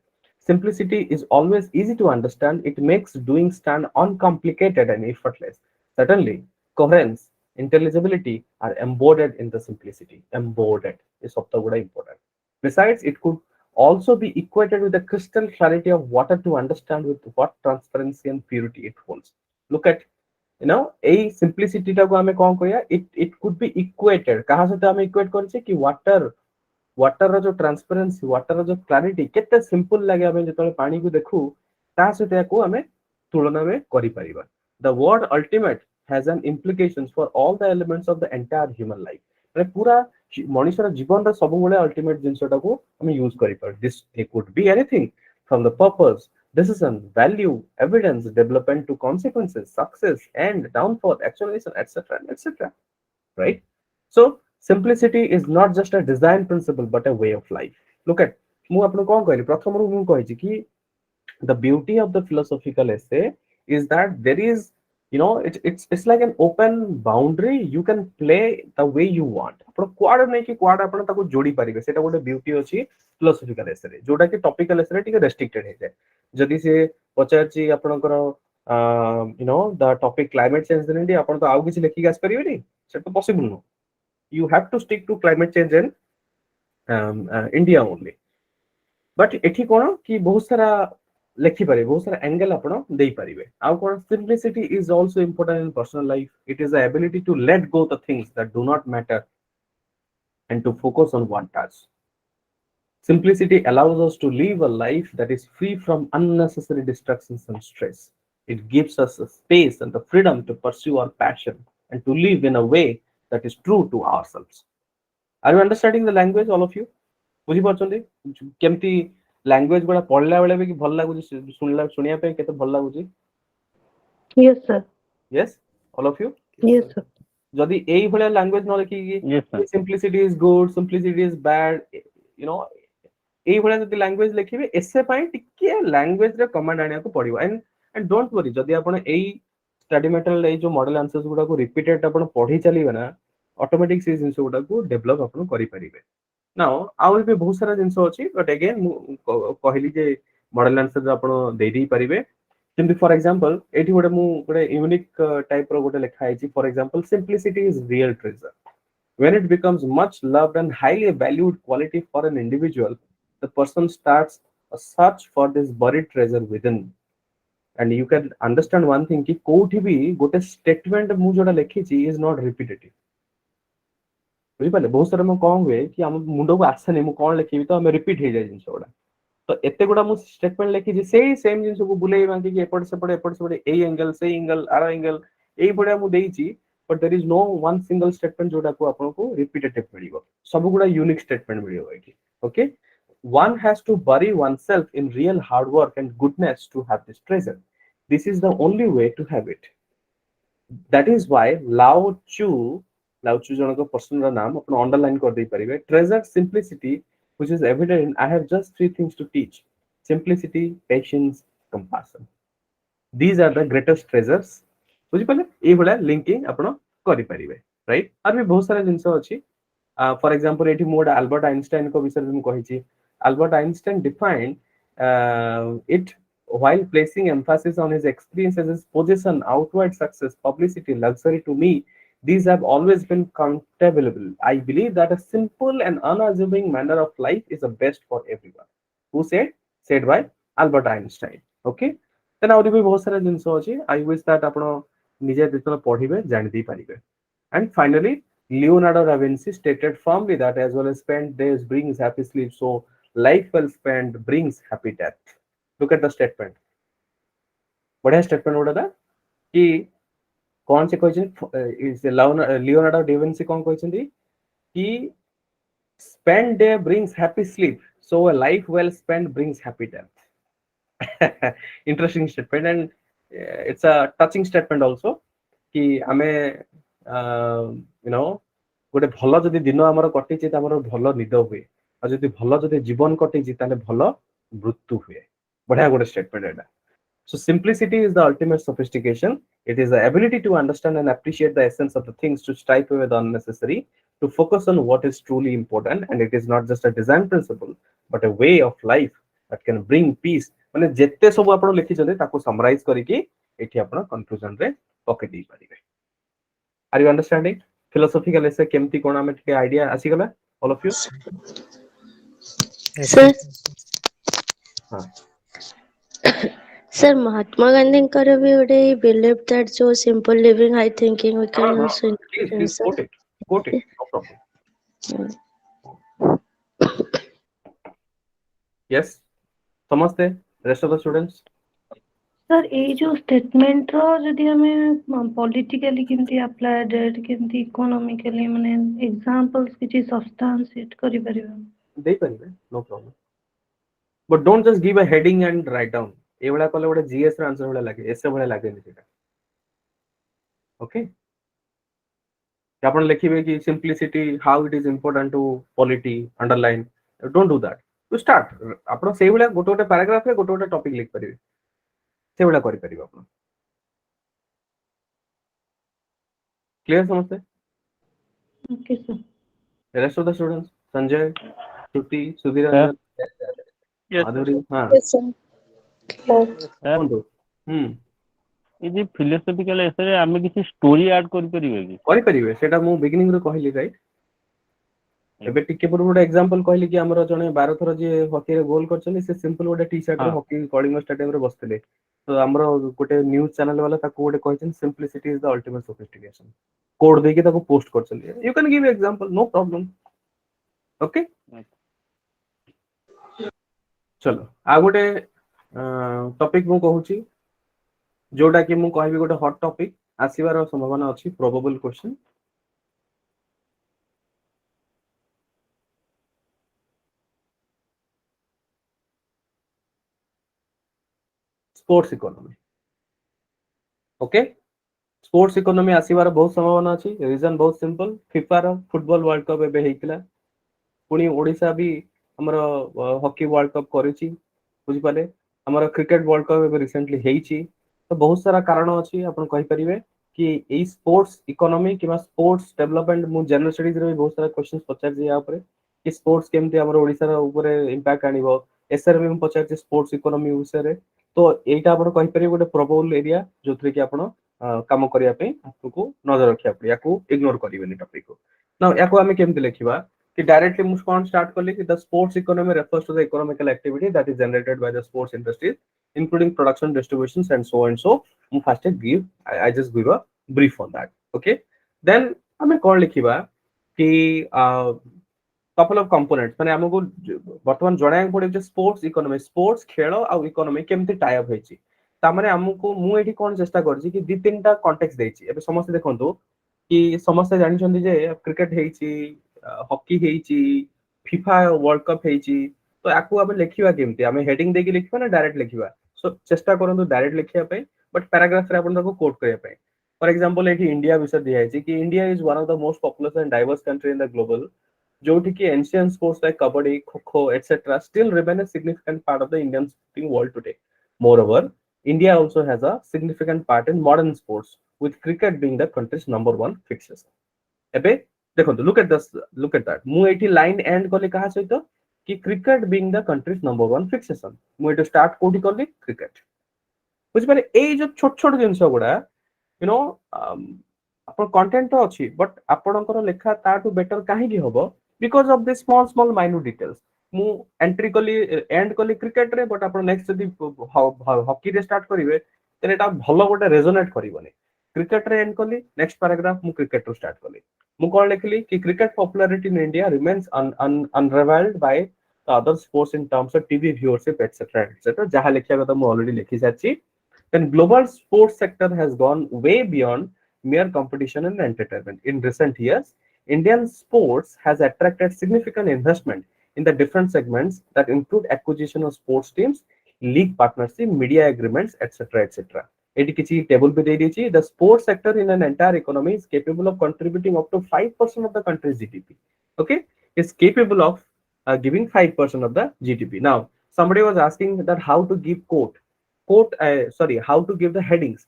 Simplicity is always easy to understand. It makes doing stand uncomplicated and effortless. Certainly, coherence, intelligibility are embodied in the simplicity. Embodied is very important. Besides, it could also be equated with the crystal clarity of water to understand with what transparency and purity it holds. Look at, a simplicity ta ko hame kon koya it could be equated. kaha sate hame equate koriche ki water रो जो transparency water रो जो clarity केते simple लागे हमें जतले पानी को देखु ता सते को हमें तुलना में करि परिबा the word ultimate has an implications for all the elements of the entire human life माने पूरा मनुष्यर जीवन रे सब बेले अल्टीमेट जिंसटा को हमें यूज करि पर this it could be anything from the purpose decision value evidence development to consequences success and downfall actualization etc right so simplicity is not just a design principle but a way of life look at मु आपन कोन कहली प्रथम रु मु कहि कि the beauty of the philosophical essay is that there is it's like an open boundary you can play the way you want आपन quad नै कि क्वाड आपन ताको जोडी परिबे सेटा गोटे ब्यूटी अछि philosophical essay रे जोटा कि टॉपिकल essay रे टिके रेस्ट्रिक्टेड हे जाय जदि से पचारची आपनकर the topic climate change देनेडी आपन तो आउ किछि लेखि गास परिबेनी सेटा possible no you have to stick to climate change in India only. But एठी कोन कि बहुत सारा लेखि पारे बहुत सारा एंगल आपण देई परिबे आ कोन simplicity is also important in personal life it is the ability to let go the things that do not matter and to focus on what does simplicity allows us to live a life that is free from unnecessary distractions and stress it gives us a space and the freedom to pursue our passion and to live in a way that is true to ourselves. Are you understanding the language, all of you? बुझी परछंती केमती language गुडा पढला बेले भी भल लागु सुनिया पे केते भल लागु Yes, sir. yes all of you Yes, sir. जदी एई भले लैंग्वेज न लिखि कि simplicity is good simplicity is bad एई भले जदी लैंग्वेज लिखिबे एसे पई टिके लैंग्वेज रे कमांड आनिया को पड़िबो एंड डोंट वरी जदी आपण एई स्टडी मटेरियल ए जो मॉडल आंसर्स गुडा को रिपीटेड आपण पढी चलीबे ना ऑटोमेटिक से जिंस गुडा को डेवलप आपण करि परिबे नाउ आउ भी बहुत सारा जिंस अछि बट अगेन कहली जे मॉडल आंसर आपण दे दी परिबे किंतु फॉर एग्जांपल एठी गोटे यूनिक टाइप रो गोटे लिखा है for example simplicity is real treasure when it becomes much loved and highly valued quality for an individual the person starts a search for this buried treasure within and you can understand one thing कि कोठी भी गोटे statement मु जोडा लिखि छि is not repetitive बुझि पाले बहुत सारा म कोन हुए कि हम मुंडो को आछने मु कोन लिखिबी तो हम रिपीट हे जाय जिंस ओडा तो एते गुडा मु स्टेटमेंट लिखि छि सेही सेम जिंस को बुलेई बांकी कि एपट से ए एंगल से एंगल आर एंगल एई बडा मु देई छि but there is no one single statement जोडा को आपन को रिपीटेटिव मिलिबो सब गुडा यूनिक स्टेटमेंट मिलिबो एठी okay one has to bury oneself in real hard work and goodness to have this treasure This is the only way to have it. That is why Lao Tzu Janak person रा नाम अपन underline कर दे परिवे. Treasure simplicity, which is evident. I have just 3 things to teach: simplicity, patience, compassion. These are the greatest treasures. बुझी पले ए भला linking आपण करि परिवे, right? Are भी बहुत सारा जिंस अछि. For example, एठी मोड अल्बर्ट आइंस्टाइन को विषय में कहि छी. Albert Einstein defined it while placing emphasis on his experiences as possession, outward success, publicity, luxury. To me, these have always been contemptible. I believe that a simple and unassuming manner of life is the best for everyone. Who said? Said by Albert Einstein. Okay. Then आउरी भी बहुत सारा जिंस अछि. I wish that आपण निजे जेतले पढिबे जानि दी परिबे. And finally, Leonardo da Vinci stated firmly that as well as spent days brings happy sleep, so life well spent brings happy death. Look at the statement. बढ़िया statement उड़ा था कि कौन से क्वेश्चन लियोनार्डो डा विंसी कौन question थी कि spend day brings happy sleep, so a life well spent brings happy death. Interesting statement, and it's a touching statement also कि हमें you know गोटे भल जदि दिन हमर कटि छि त हमर भल निद हुए आ जदि भल जदि जीवन कटि छि ताले भल मृत्यु हुए. बढ़िया गोटे statement Etah. So simplicity is the ultimate sophistication. It is the ability to understand and appreciate the essence of the things, to strive away the unnecessary, to focus on what is truly important, and it is not just a design principle but a way of life that can bring peace. माने जेते सब आपण लिखि जदे ताको summarise करी कि एठी आपण कंक्लूजन रे पके दी परिबे. Are you understanding? Philosophical essay केमती कोना में के आईडिया आसी गला all of you? Sir, हां. sir, Mahatma Gandhi भी ଗୋଟେ believe that so simple living, high thinking, we can also Please influence. quote it. Quote it. No problem. Yes. समझते rest of the students? Sir ए जो statement रो जदि हमें politically केमती applied केमती इकोनॉमिकली माने एग्जांपल्स किछि सब्सटेंशिएट करि परिबा दे परिबे, no problem. But don't just give a heading and write down. ए वाला कले गोटे जीएस रा आंसर वाला लागे, एसे वाला लागे नि सेटा. ओके. आपण लिखिबे कि simplicity, how it is important to polity, underline. Don't do that. To start, आपण सेही वाला गोटे गोटे पैराग्राफ रे गोटे गोटे टॉपिक लिख परिबे. से वाला करि परिबे आपण. क्लियर समझते? Okay sir. The rest of the students, Sanjay, Shruti, Sudhiranjan, Yes. Madhuri, हाँ, यस सर. कौन? ए जे फिलोसॉफिकल एसे रे आमे किछि स्टोरी ऐड कर परिबे कि करि परिबे सेटा मु बिगिनिंग रे कहली राइट. एबे टिके पूर्व गोटे एग्जांपल कहली कि हमर जने 12 थर जे हॉकी रे गोल करछन से सिंपल गोटे टी शर्ट रे हॉकी कलिंग स्टेडियम रे बसथिले. तो हमर गोटे न्यूज़ चैनल वाला ताको गोटे कहछन simplicity is the ultimate sophistication. Quote देके ताको पोस्ट करछन. You can give example, no problem. Okay. चलो आ गोटे टॉपिक मु कहूची जोटा कि मु कहबी गोटे हॉट टॉपिक आसीबार संभावना अछि, probable question. Sports economy. Okay. Sports economy आसीबार बहुत संभावना अछि. रीजन बहुत सिंपल. फीफा रो फुटबॉल वर्ल्ड कप एबे हेइतिला. पुनी ओडिसा भी हमर हॉकी वर्ल्ड कप करिछि. बुझि पाले. हमर क्रिकेट वर्ल्ड कप एबे रिसेंटली हेइछि. तो बहुत सारा कारण अछि. आपण कहि परिबे कि ए स्पोर्ट्स इकोनॉमी किबा स्पोर्ट्स डेवलपमेंट मु जनरल स्टडीज रे बहुत सारा क्वेश्चंस पचार जे या ऊपर कि स्पोर्ट्स केमते हमर ओडिसा रो ऊपर इंपैक्ट आनिबो. एसआर भी हम पचार जे स्पोर्ट्स इकोनॉमी विषय रे. तो एटा आपण कहि परिबे गोटे प्रोबेबल एरिया जोथरे कि आपण काम करिया पे आपको नजर रखिया पड़े. याकू इग्नोर करिबेनी टॉपिक को. नाउ याकू हमें केमते लिखिबा कि डायरेक्टली मु कौन स्टार्ट करले कि the sports economy refers to the economical activity that is generated by the sports industries including production, distributions, and so and so. First, I just give a brief on that. Okay. Then हमें कौन लिखिबा कि couple of components माने हमको वर्तमान जणाय पड़े जे sports economy, sports खेल आ economy केमते tie up होईची. ता माने हमको मु एठी कोन चेष्टा करछि कि दि तीनटा कॉन्टेक्स्ट देछि. एबे समस्त देखंतु कि समस्त जानि छथि जे क्रिकेट हेईची, हॉकी हेईची, फीफा वर्ल्ड कप हेईची. तो याकू हम लिखिबा केमते? हमें हेडिंग देके लिखिबा ना डायरेक्ट लिखिबा? सो चेष्टा करंतु डायरेक्ट लिखिया पे. बट पैराग्राफ रे आपण कोट करिया पय फॉर एग्जांपल एठी इंडिया विषय दिया है कि India is one of the most popular and diverse country in the global जोठी की ancient sports like kabaddi kho-kho etcetera still remain a significant part of the Indian sporting world today. Moreover, India also has a significant part in modern sports, with cricket being the country's number one fixation. एबे देखो look at that मु एठी line and कले कहा सहित कि cricket being the countries number one fixation मु एठी स्टार्ट कोठी करली क्रिकेट बुझ पारे एई जो छोट छोट जिंस गुडा यू नो अपन कंटेंट तो अछि बट आपनकर लेखा ताटू बेटर काहे की होबो because of this small small minute details मु एंट्री कली एंड कली क्रिकेट रे बट अपन नेक्स्ट जदी हॉकी रे स्टार्ट करिवे तेन एटा भलो गोटे रेजोनेट करिवनी क्रिकेट रे एंड कली नेक्स्ट पैराग्राफ मु क्रिकेट रो स्टार्ट कली मु कोन लिखली कि cricket popularity in India remains unrivalled by the other sports in terms of TV viewership etcetera जहां लिखिया କଥା मु ऑलरेडी लिखि साची then global sports sector has gone way beyond mere competition and entertainment. In recent years, Indian sports has attracted significant investment in the different segments that include acquisition of sports teams, league partnership, media agreements, etc. etc. Eighty किसी table पे दे दीजिए the sports sector in an entire economy is capable of contributing up to 5% of the country's GDP. Okay, is capable of giving 5% of the GDP. Now, somebody was asking that how to give how to give the headings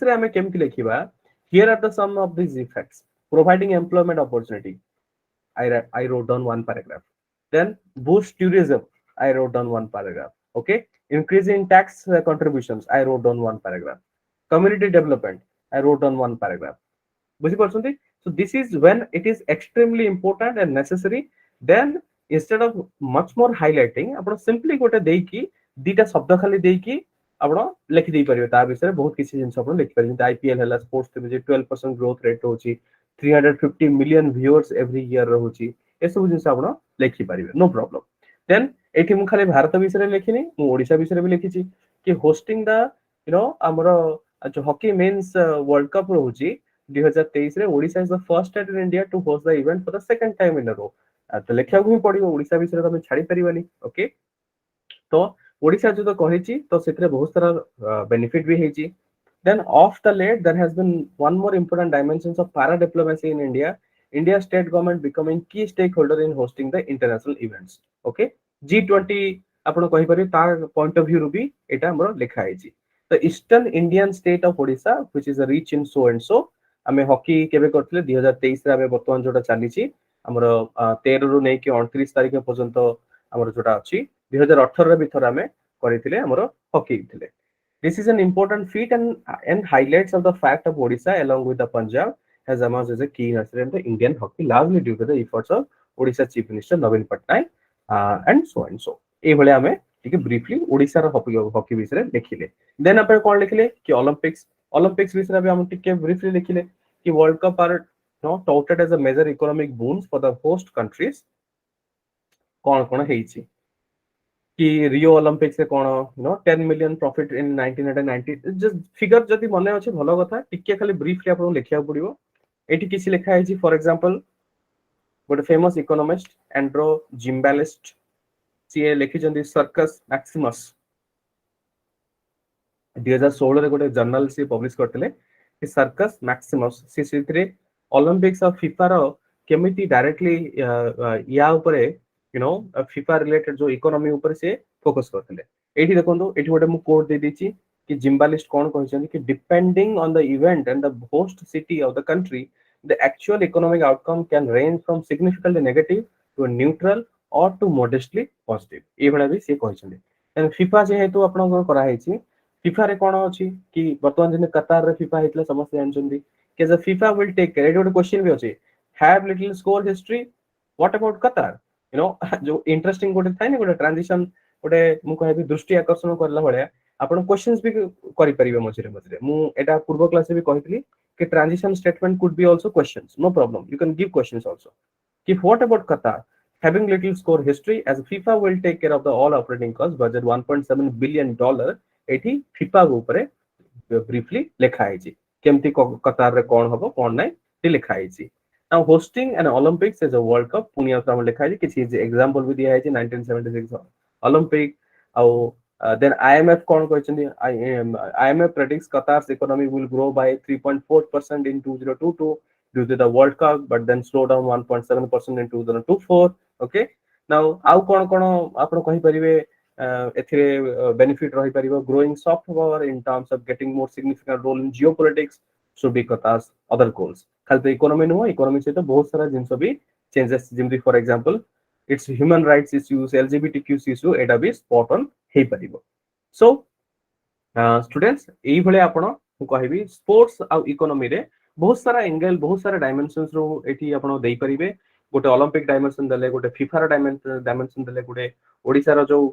रे हमें केमति लिखिबा here are the sum of these effects providing employment opportunity I wrote down one paragraph then boost tourism I wrote down one paragraph okay increase in tax contributions I wrote down one paragraph community development I wrote down one paragraph बुझी परछंती so this is when it is extremely important and necessary then instead of much more highlighting आपण simply गोटे देई की दीटा शब्द खाली देई की आपण लिखि देई परिबे ता विषय बहुत किसी जिंस आपण लिखि परिबे आईपीएल हला स्पोर्ट्स ते जे 12% ग्रोथ रेट होची 350 मिलियन व्यूअर्स एवरी ईयर रहउची ए सब जिंस आपण लिखि परिबे नो प्रॉब्लम देन एठी मु खाली भारत विषय लिखिनी मु ओडिसा विषय भी लिखिची कि होस्टिंग द यू नो हमरो जो हॉकी मेंस वर्ल्ड कप रहउची 2023 रे Odisha is the first state in India to host the event for the second time in a row तो लिखिया को भी पड़िबो ओडिसा विषय तमे छाडी परिबानी ओके तो ओडिसा जो तो कहिची तो सेतरे बहुत सारा बेनिफिट भी हेची then of the late there has been one more important dimensions of para diplomacy in India state government becoming key stakeholder in hosting the international events okay G20 आपण कहि परिबे तार पॉइंट ऑफ व्यू रु भी एटा हमर लिखा हेची the eastern Indian state of Odisha which is a rich in so and so हमें हॉकी केबे करथले 2023 रे हमें वर्तमान जोटा चालीची हमर 13 रु नै कि 29 तारिख पर्यंत हमर जोटा अछि 2018 रे भीतर हमें करिथिले हमर हॉकी थिले this is an important feet and highlights of the fact of Odisha along with the Punjab has emerged as a key nursery in the Indian hockey largely due to the efforts of Odisha Chief Minister Navin Patnaik and so ए भले हमें ठीक है briefly Odisha रो hockey विषय देखिले then अपन कोन लिखले कि Olympics विषय भी हम ठीक है ब्रीफली लिखिले कि world cup are no touted as a major economic boons for the host countries कोन कोन हेइची कि रियो ओलंपिक्स से कोन you know 10 million profit in 1990 just figure जदी मने अछि भलो कथा टिके खाली ब्रीफली आपन लिखिया पड़िबो एठी किसी लिखा है जी फॉर एग्जांपल गोटे फेमस इकोनॉमिस्ट एंड्रो जिम्बालिस्ट सी लिखि जंदी सर्कस मैक्सिमस 2016 रे गोटे जर्नल से पब्लिश करथिले कि सर्कस मैक्सिमस सी सिथरे ओलंपिक्स ऑफ फीफा रो केमिति डायरेक्टली या ऊपर यू नो फीफा रिलेटेड जो इकोनॉमी ऊपर से फोकस करथिले एठी देखंतो एठी गोटे मु कोड दे दीची कि जिम्बालिस्ट कोन कहछन कि depending on the event and the host city of the country the actual economic outcome can range from significantly negative to neutral or to modestly positive ए भला भी से कहछन एंड फीफा जे हेतु आपन करा हेची फीफा रे कोन अछि कि वर्तमान जने कतार रे फीफा हेतला समस्त जानछन्ती कि the FIFA will take care एटा क्वेश्चन भी अछि have little score history what about Qatar you know जो इंटरेस्टिंग गोटे थाय ने गोटे ट्रांजिशन गोटे मु कहबी दृष्टि आकर्षण करला भले आपण क्वेश्चंस भी करि परिबे मझरे मु एटा पूर्व क्लास भी कहितली कि transition statement could be also questions no problem you can give questions also कि what about Qatar having little score history as FIFA will take care of the all operating costs budget 1.7 billion dollar एठी FIFA ऊपर briefly लिखा है केमती कतार रे कोन हबो कोन नै ते लिखा है now hosting an Olympics as a World Cup Punia from लिखा है किसी एग्जांपल भी दिया है 1976 ओलंपिक और then IMF kon कहछन्ती IMF predicts Qatar's economy will grow by 3.4% in 2022 due to the World Cup, but then slow down 1.7% in 2024. Okay, now आउ kon आपण कहि परिबे एथिरे benefit रहि परिबो growing soft power in terms of getting more significant role in geopolitics should be Qatar's other goals. खाली तो economy no economy से तो बहुत सारा जिंस भी चेंजेस जिमती for example it's human rights issues LGBTQ issue एटा भी स्पॉट ऑन हे परिबो. सो स्टूडेंट्स एई भले आपण मु कहबी स्पोर्ट्स आ इकोनॉमी रे बहुत सारा एंगल बहुत सारा डायमेंशंस रो एठी आपण देई परिबे. गोटे ओलंपिक डायमेंशन देले गोटे फीफा रो डायमेंशन देले गोटे ओडिसा रो जो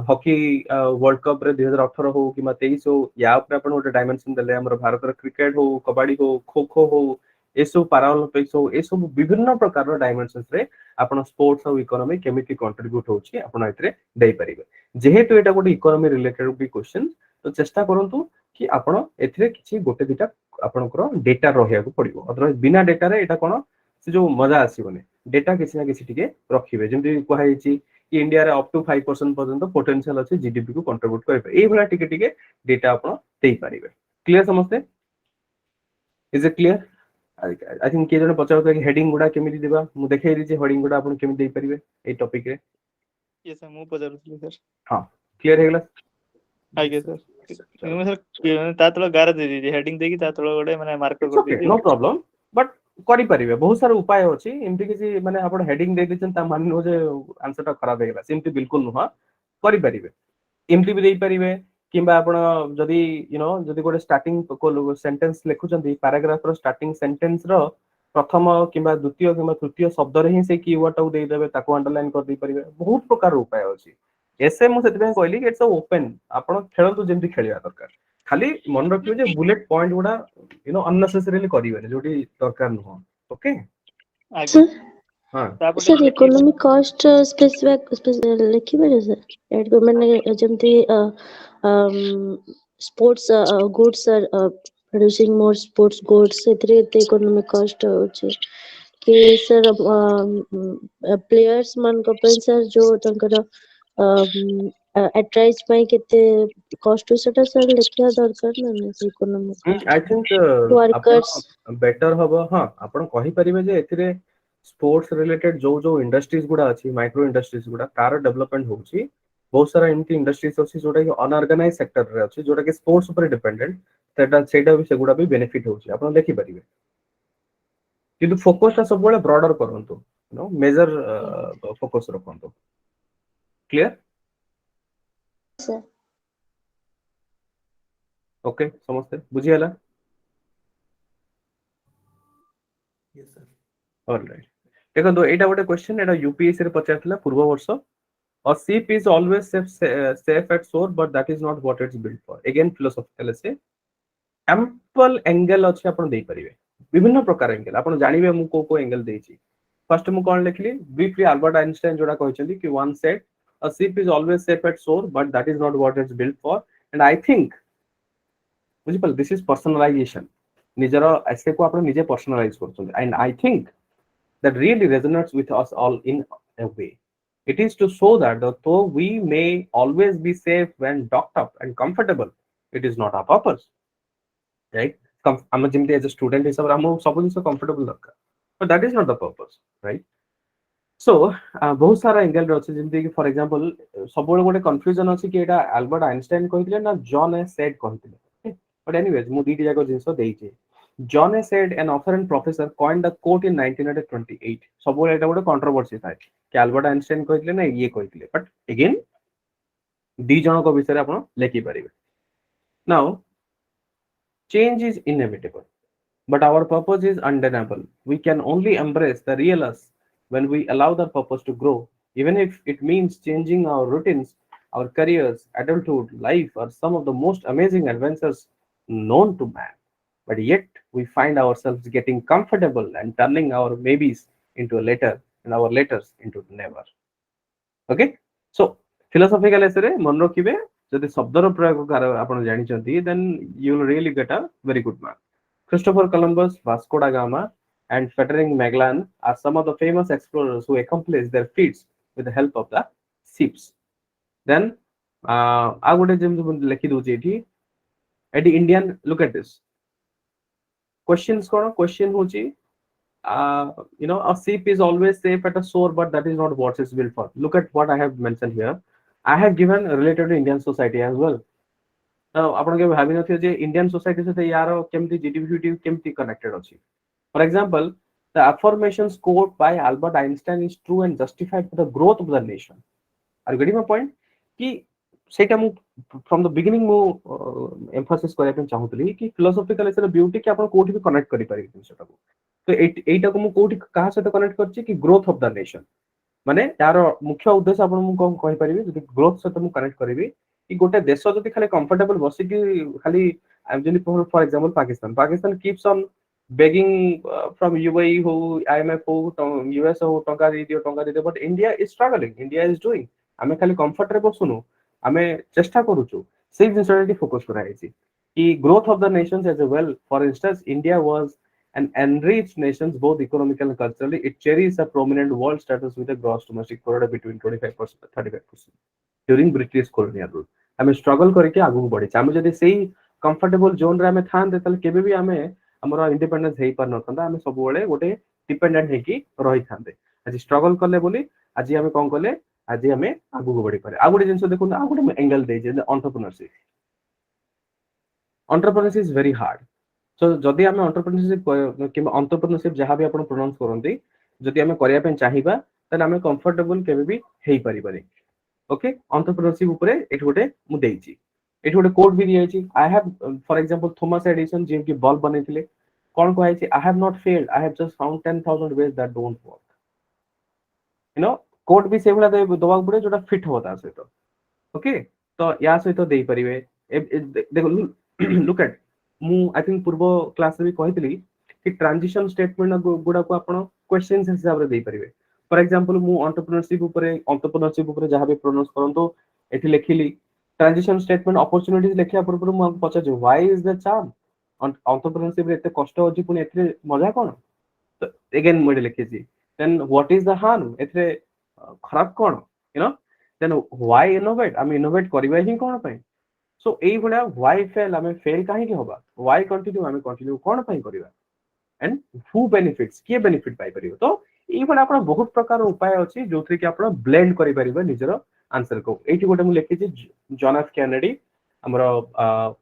हॉकी वर्ल्ड कप रे 2018 हो कि 23 हो या ऊपर आपण गोटे डायमेंशन देले हमर भारत रो क्रिकेट हो कबड्डी हो खो खो हो ए सब पैरालंपिक्स हो ए सब विभिन्न प्रकार रो डायमेंशंस रे आपण स्पोर्ट्स और इकोनॉमी केमिति कंट्रीब्यूट होची आपण एतरे देई परिबे. जेहेतु एटा गोटे इकोनॉमी रिलेटेड भी क्वेश्चन तो चेष्टा करंतु कि आपण एथरे किछि गोटे दिटा आपनकर डेटा रहिया को पड़िबो. अदरवाइज बिना डेटा रे एटा कोन से जो मजा आसीबोनी डेटा किछि ना किछि टिके रखिबे जेमति कहै छि कि इंडिया रे अप टू 5% पर्यंत पोटेंशियल अछि जीडीपी को कंट्रीब्यूट करबे. एई भला टिके टिके डेटा आपण देई परिबे. क्लियर समझते? Is it clear? I think के जने पचार कि हेडिंग गुडा केमिति दिबा मु देखै रि जे हेडिंग गुडा आपण केमिति देई परिबे ए टॉपिक रे. ये सर मु पचारुथि सर. हां क्लियर हे गेला? आगे सर मैं सर ता तळ गारा दे दी हेडिंग देकी ता तळ गोटे माने मार्कर कर दी. नो प्रॉब्लम बट करि परिबे. बहुत सारा उपाय अछि एमति कि माने आपण हेडिंग दे दिछन ता मान नो जे आंसर ता खराब हे गेला सिम्पली बिल्कुल नुहा करि परिबे. एमति भी देई परिबे किंबा आपण जदी यू नो जदी गोटे स्टार्टिंग को सेंटेंस लिखुचंदी पैराग्राफ रो स्टार्टिंग सेंटेंस रो प्रथम किंबा द्वितीय किंबा तृतीय शब्द रे ही से कीवर्ड टा देई देबे ताको अंडरलाइन कर दी परिबे. बहुत प्रकार उपाय अछि. एसे मु सेते कहली कि इट्स ओपन आपण खेलंतु जेमति खेलिया दरकार. खाली मन रखियो जे बुलेट पॉइंट गुडा यू नो अननेसेसरीली करिवे जोटी दरकार नुह. ओके सर हां सर इकोनॉमिक कॉस्ट स्पेसिफिक लिखिबे सर एड मैंने जेमति sports goods are producing more sports goods एतरे इकोनॉमिक कॉस्ट होचे कि सर प्लेयर्स मान को पे सर जो तंकर एट्राइज पई केते कॉस्ट सेटा सर लिखिया दरकार ना इकोनॉमिक आई थिंक वर्कर्स आपण बेटर हबो. हां आपण कहि परिबे जे एथिरे स्पोर्ट्स रिलेटेड जो जो इंडस्ट्रीज गुडा अछि माइक्रो इंडस्ट्रीज गुडा तार डेवलपमेंट होउची. बहुत सारा इनकी इंडस्ट्रीज अछि जोटा कि अनऑर्गेनाइज सेक्टर रे अछि जोटा कि स्पोर्ट्स ऊपर डिपेंडेंट सेटा भी सेगुडा भी बेनिफिट होउची आपण देखि परिबे. किंतु फोकस ता सब बळे ब्रॉडर करंतु यू नो मेजर फोकस रखंतु. क्लियर? सर ओके समझते बुझी हला? Yes sir. ऑलराइट देखो एटा गोटे क्वेश्चन एटा यूपीएससी रे पचारथिला पूर्व वर्ष. A ship is always safe at shore, but that is not what it's built for. Again, philosophical essay. Ample angle अछि आपण देई परिबे. विभिन्न प्रकार एंगल आपण जानिबे मु को एंगल देछि. फर्स्ट मु कोन लिखली ब्रीफली अल्बर्ट आइंस्टाइन जोडा कहछन्ती कि one said a ship is always safe at shore, but that is not what it's built for. And I think बुझिपल this is personalization. निजर एसे को आपण निजे personalise करछन्ती. And I think that really resonates with us all in a way. It is to show that though we may always be safe when docked up and comfortable, it is not our purpose. Right? I'm as a student is our comfortable, but that is not the purpose, right? So बहुत सारा angle रे अछि जेमति कि for example सब गोटे confusion अछि कि एटा Albert Einstein कहितले ना जॉन ए सेड कहितले. बट एनीवेज मु दीटी जाको जिंसो देइछे. John A. said, an author and professor, coined the quote in 1928. सब एटा गोटे कंट्रोवर्सी थाए कि अल्बर्ट आइंस्टाइन कहितले ना ये कहितले. बट अगेन दी जण को विषय आपण लेखि परिबे. Now change is inevitable, but our purpose is undeniable. We can only embrace the real us when we allow the purpose to grow, even if it means changing our routines, our careers, adulthood, life are some of the most amazing adventures known to man. But yet we find ourselves getting comfortable and turning our maybes into a later and our laters into never. Okay, so philosophical essay रे मन रखिबे जदि शब्दर प्रयोग आपण जानि चंती then you will really get a very good mark. Christopher Columbus, Vasco da Gama and Frederick Magellan are some of the famous explorers who accomplished their feats with the help of the ships. Then आ गोटे जेमति लिखि दोची एटी Indian look at this questions कोन question होची you know, a ship is always safe at a shore, but that is not what it's built for. Look at what I have mentioned here. I have given related to Indian society as well. Now आपण के भाबी नथियो जे Indian society से यार केमती GDP केमती connected अछि. For example, the affirmations quote by Albert Einstein is true and justified for the growth of the nation. Are you getting my point? कि सेटा मु फ्रॉम द बिगिनिंग मु एम्फासिस करया पे चाहूतली कि फिलोसॉफिकल एसर ब्यूटी कि आपण कोठी भी कनेक्ट करि पारि सेटा को. तो एटा को मु कोठी कहा सहित कनेक्ट करछि कि ग्रोथ ऑफ द नेशन माने यार मुख्य उद्देश्य आपण मु कोन कहि परिबी जदि ग्रोथ सहित मु कनेक्ट करिवि कि गोटे देश जदि खाली कंफर्टेबल बसी कि खाली जदि for example Pakistan keeps on begging from UAE हो आईएमएफ हो यूएस हो टंका दे दियो but India is struggling India is doing आमे खाली कंफर्ट रे बसुनु आमे चेष्टा करूछु से जिंसटी फोकस करा हैछि कि growth of the nations as well for instance India was an enriched nations both economically and culturally. It cherishes a prominent world status with a gross domestic product between 25% and 35% during British colonial rule. आमे struggle करके आगु बढ़े आमे जदि सेही comfortable zone रे आमे थान देतल केबे भी आमे हमर इंडिपेंडेंस हेई पर नथंदा आमे सब बेले गोटे डिपेंडेंट हे की रही थांदे आज स्ट्रगल करले बोली आज आमे कोन करले आज आमे आगु बढ़ी पारे आ गोटे जिंस देखु आ गोटे angle they J entrepreneurship is very hard. So जदि आमे एंटरप्रेन्योरशिप कि एंटरप्रेन्योरशिप जहां भी आपण प्रोनाउंस करंती जदि आमे करिया पे चाहिबा तने आमे कंफर्टेबल केबे भी हेई परिबानी. ओके एंटरप्रेन्योरशिप ऊपर एठी गोटे मु देइची एठी गोटे कोड भी दियाची I have for example Thomas Edison जे की बल्ब बनेथिले कोन कहै I have not failed I have just found 10,000 ways that don't work. You know quote भी से भला दबा पड़े जोटा फिट होता सहित. ओके तो या सहित देई परिबे देखो लुक एट मु आई थिंक पूर्व क्लास रे भी कहितली कि ट्रांजिशन स्टेटमेंट गुडा को आपण क्वेश्चंस हिसाब रे देई परिबे. फॉर एग्जांपल मु एंटरप्रेन्योरशिप ऊपर जहां भी प्रोनाउंस करंतो एठी लिखिली ट्रांजिशन स्टेटमेंट अपॉर्चुनिटीज लेखिया पूर्व मु पचाज why is the charm entrepreneurship रे एते कष्ट होची पुनी एथे मजा कोन तो अगेन मोडे लिखिची then what is the harm एथे खराब कोन you know then why innovate um innovate करबा ही कोन पय. सो एई भला व्हाई फेल आमे फेल काहे के होबा व्हाई कंटिन्यू आमे कंटिन्यू कोन पय करबा एंड हु बेनिफिट्स के बेनिफिट पाई परियो. तो एई भला आपण बहुत प्रकार उपाय अछि जोथि कि आपण ब्लेंड करि परिबा निजर आंसर को. एठी गोटे मु लिखिची जॉन एफ कैनेडी हमरो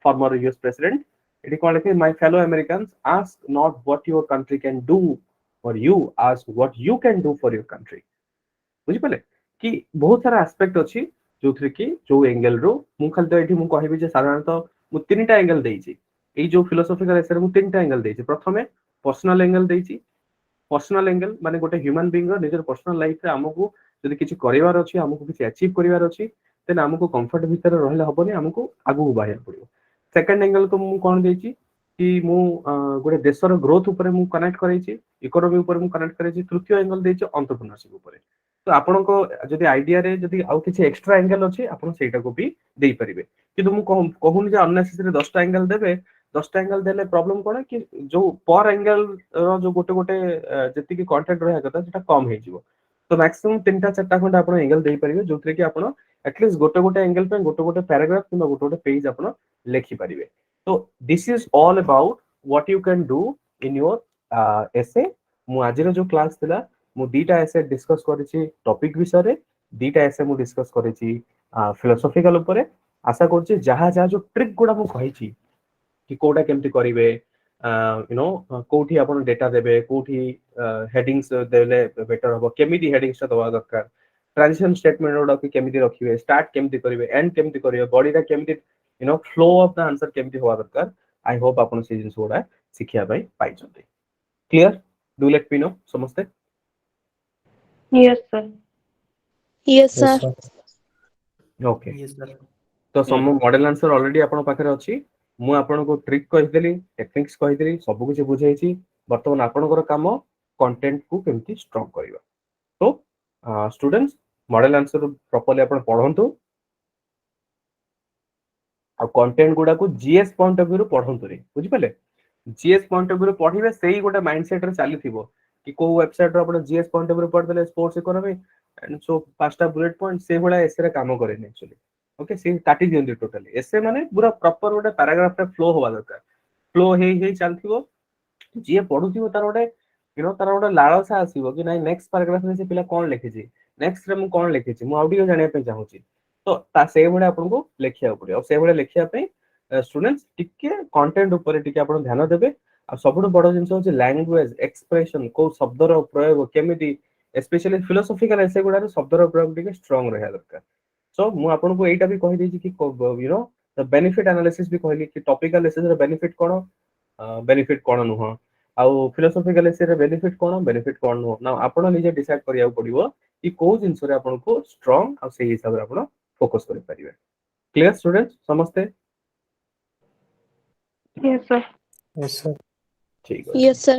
फॉर्मर यूएस प्रेसिडेंट एठी कोन लिखि my fellow Americans ask not what your country can do for you ask what you can do for your country. बुझि पले कि बहुत सारा एस्पेक्ट अछि जोथि कि जो एंगल रो मु खाली तो एठी मु कहिबी जे साधारणतः मु तीनटा एंगल देइची एई जो फिलोसॉफिकल एसर मु तीनटा एंगल देइची. प्रथमे पर्सनल एंगल देइची पर्सनल एंगल माने गोटे ह्यूमन बीइंग रो निजर पर्सनल लाइफ रे हमकु जदि किछि करिवार अछि हमकु किछि अचीव करिवार अछि देन हमकु कंफर्ट भीतर रहले हबनी हमकु आगु बाहिर पड़ियो. सेकंड एंगल को मु कोन देइची कि मु गोटे देशर ग्रोथ ऊपर मु कनेक्ट करैची इकोनॉमी ऊपर मु कनेक्ट करैची. तृतीय एंगल देइची एंटरप्रेन्योरशिप ऊपर. तो आपण को जदि आइडिया रे जदि आउ किछि एक्स्ट्रा एंगल अछि आपण सेटा को भी देई परिबे किंतु मु कहून जे अननेसेसरी 10 टा एंगल देबे 10 टा एंगल देले प्रॉब्लम कोन कि जो पर एंगल रो जो गोटे गोटे जति कि कंटेंट रहया कथा सेटा कम हे जिवो. तो मैक्सिमम 3टा 4टा खंड आपण एंगल देई परिबे जोथरे कि आपण एटलीस्ट गोटे गोटे एंगल पे गोटे गोटे पैराग्राफ किंबा गोटे गोटे पेज आपण लेखि परिबे. तो this is all about what you can do in your एसे. मु आजिर जो क्लास थिला मु दीटा एसे डिस्कस करिछि टॉपिक विषय रे दीटा एसे मु डिस्कस करिछि फिलोसॉफिकल ऊपर. आशा करछि जहा जहा जो ट्रिक गुडा मु कहिछि कि कोडा केमति करिवे यू नो कोठी आपण डेटा देबे कोठी हेडिंग्स देले बेटर हो केमिति हेडिंग्स दवा दरकार ट्रांजिशन स्टेटमेंट ओडा कि केमिति रखिवे स्टार्ट केमिति करिवे एंड केमिति करिवे बॉडीटा केमिति you know flow of the answer केमिति होवा दरकार. आई होप आपण से जिंस ओडा सिखिया भाई पाई जंते. Clear do let me know समस्ते. Yes, sir. Yes, Yes, sir. sir. Okay Yes, sir. तो सम मॉडल आंसर ऑलरेडी आपण पाखरे अछि. मु आपण को ट्रिक कहिदेली टेक्निक्स कहिदेली सब कुछ बुझाइछि. वर्तमान आपणकर काम कंटेंट को केमति स्ट्रांग करिवा. तो स्टूडेंट्स मॉडल आंसर प्रॉपर्ली आपण पढंतु आ कंटेंट गुडा को जीएस पॉइंट ऑफ व्यू पढंतु रे बुझि पले. जीएस पॉइंट ऑफ व्यू पढिबे सेही गोटे माइंडसेट रे चलीथिबो कि को वेबसाइट रो आपण जीएस पॉइंट ऑफ व्यू पढ देले स्पोर्ट्स इकोनॉमी एंड सो पांचटा बुलेट पॉइंट से भला एसरे काम करे एक्चुअली. ओके से काटी दियंती टोटली एसे माने पूरा प्रॉपर गोटे पैराग्राफ रे फ्लो होवा दरकार फ्लो हे चलथिबो जे पढुथिबो तार गोटे तार गोटे लालसा आसीबो कि नाही नेक्स्ट पैराग्राफ रे से पिला कोन लिखिछि नेक्स्ट रे मु कोन लिखिछि मु आउडियो जानिया पे चाहूछि तो ता से भले आपनको लेखिया पड़े और से भले लेखिया पे स्टूडेंट्स टिके कंटेंट ऊपर टिके आपण ध्यान देबे आ सबुठ बड़ जिंस होछि लैंग्वेज एक्सप्रेशन को शब्दर प्रयोग केमिति स्पेशली फिलोसॉफिकल एसे गुडा शब्दर प्रयोग टिके स्ट्रांग रहया दरकार सो मु आपनको एटा भी कहि देछि कि द बेनिफिट एनालिसिस भी कहली कि टॉपिकल एसे रे बेनिफिट कोन नुह आउ फिलोसॉफिकल एसे रे बेनिफिट कोन नुह ना आपण निजे डिसाइड करिया पड़िबो कि को जिंस रे आपनको स्ट्रांग आ से हिसाब रे आपण फोकस करि परिबे क्लियर स्टूडेंट्स समझते यस सर Yes, sir. ठीक Yes, sir.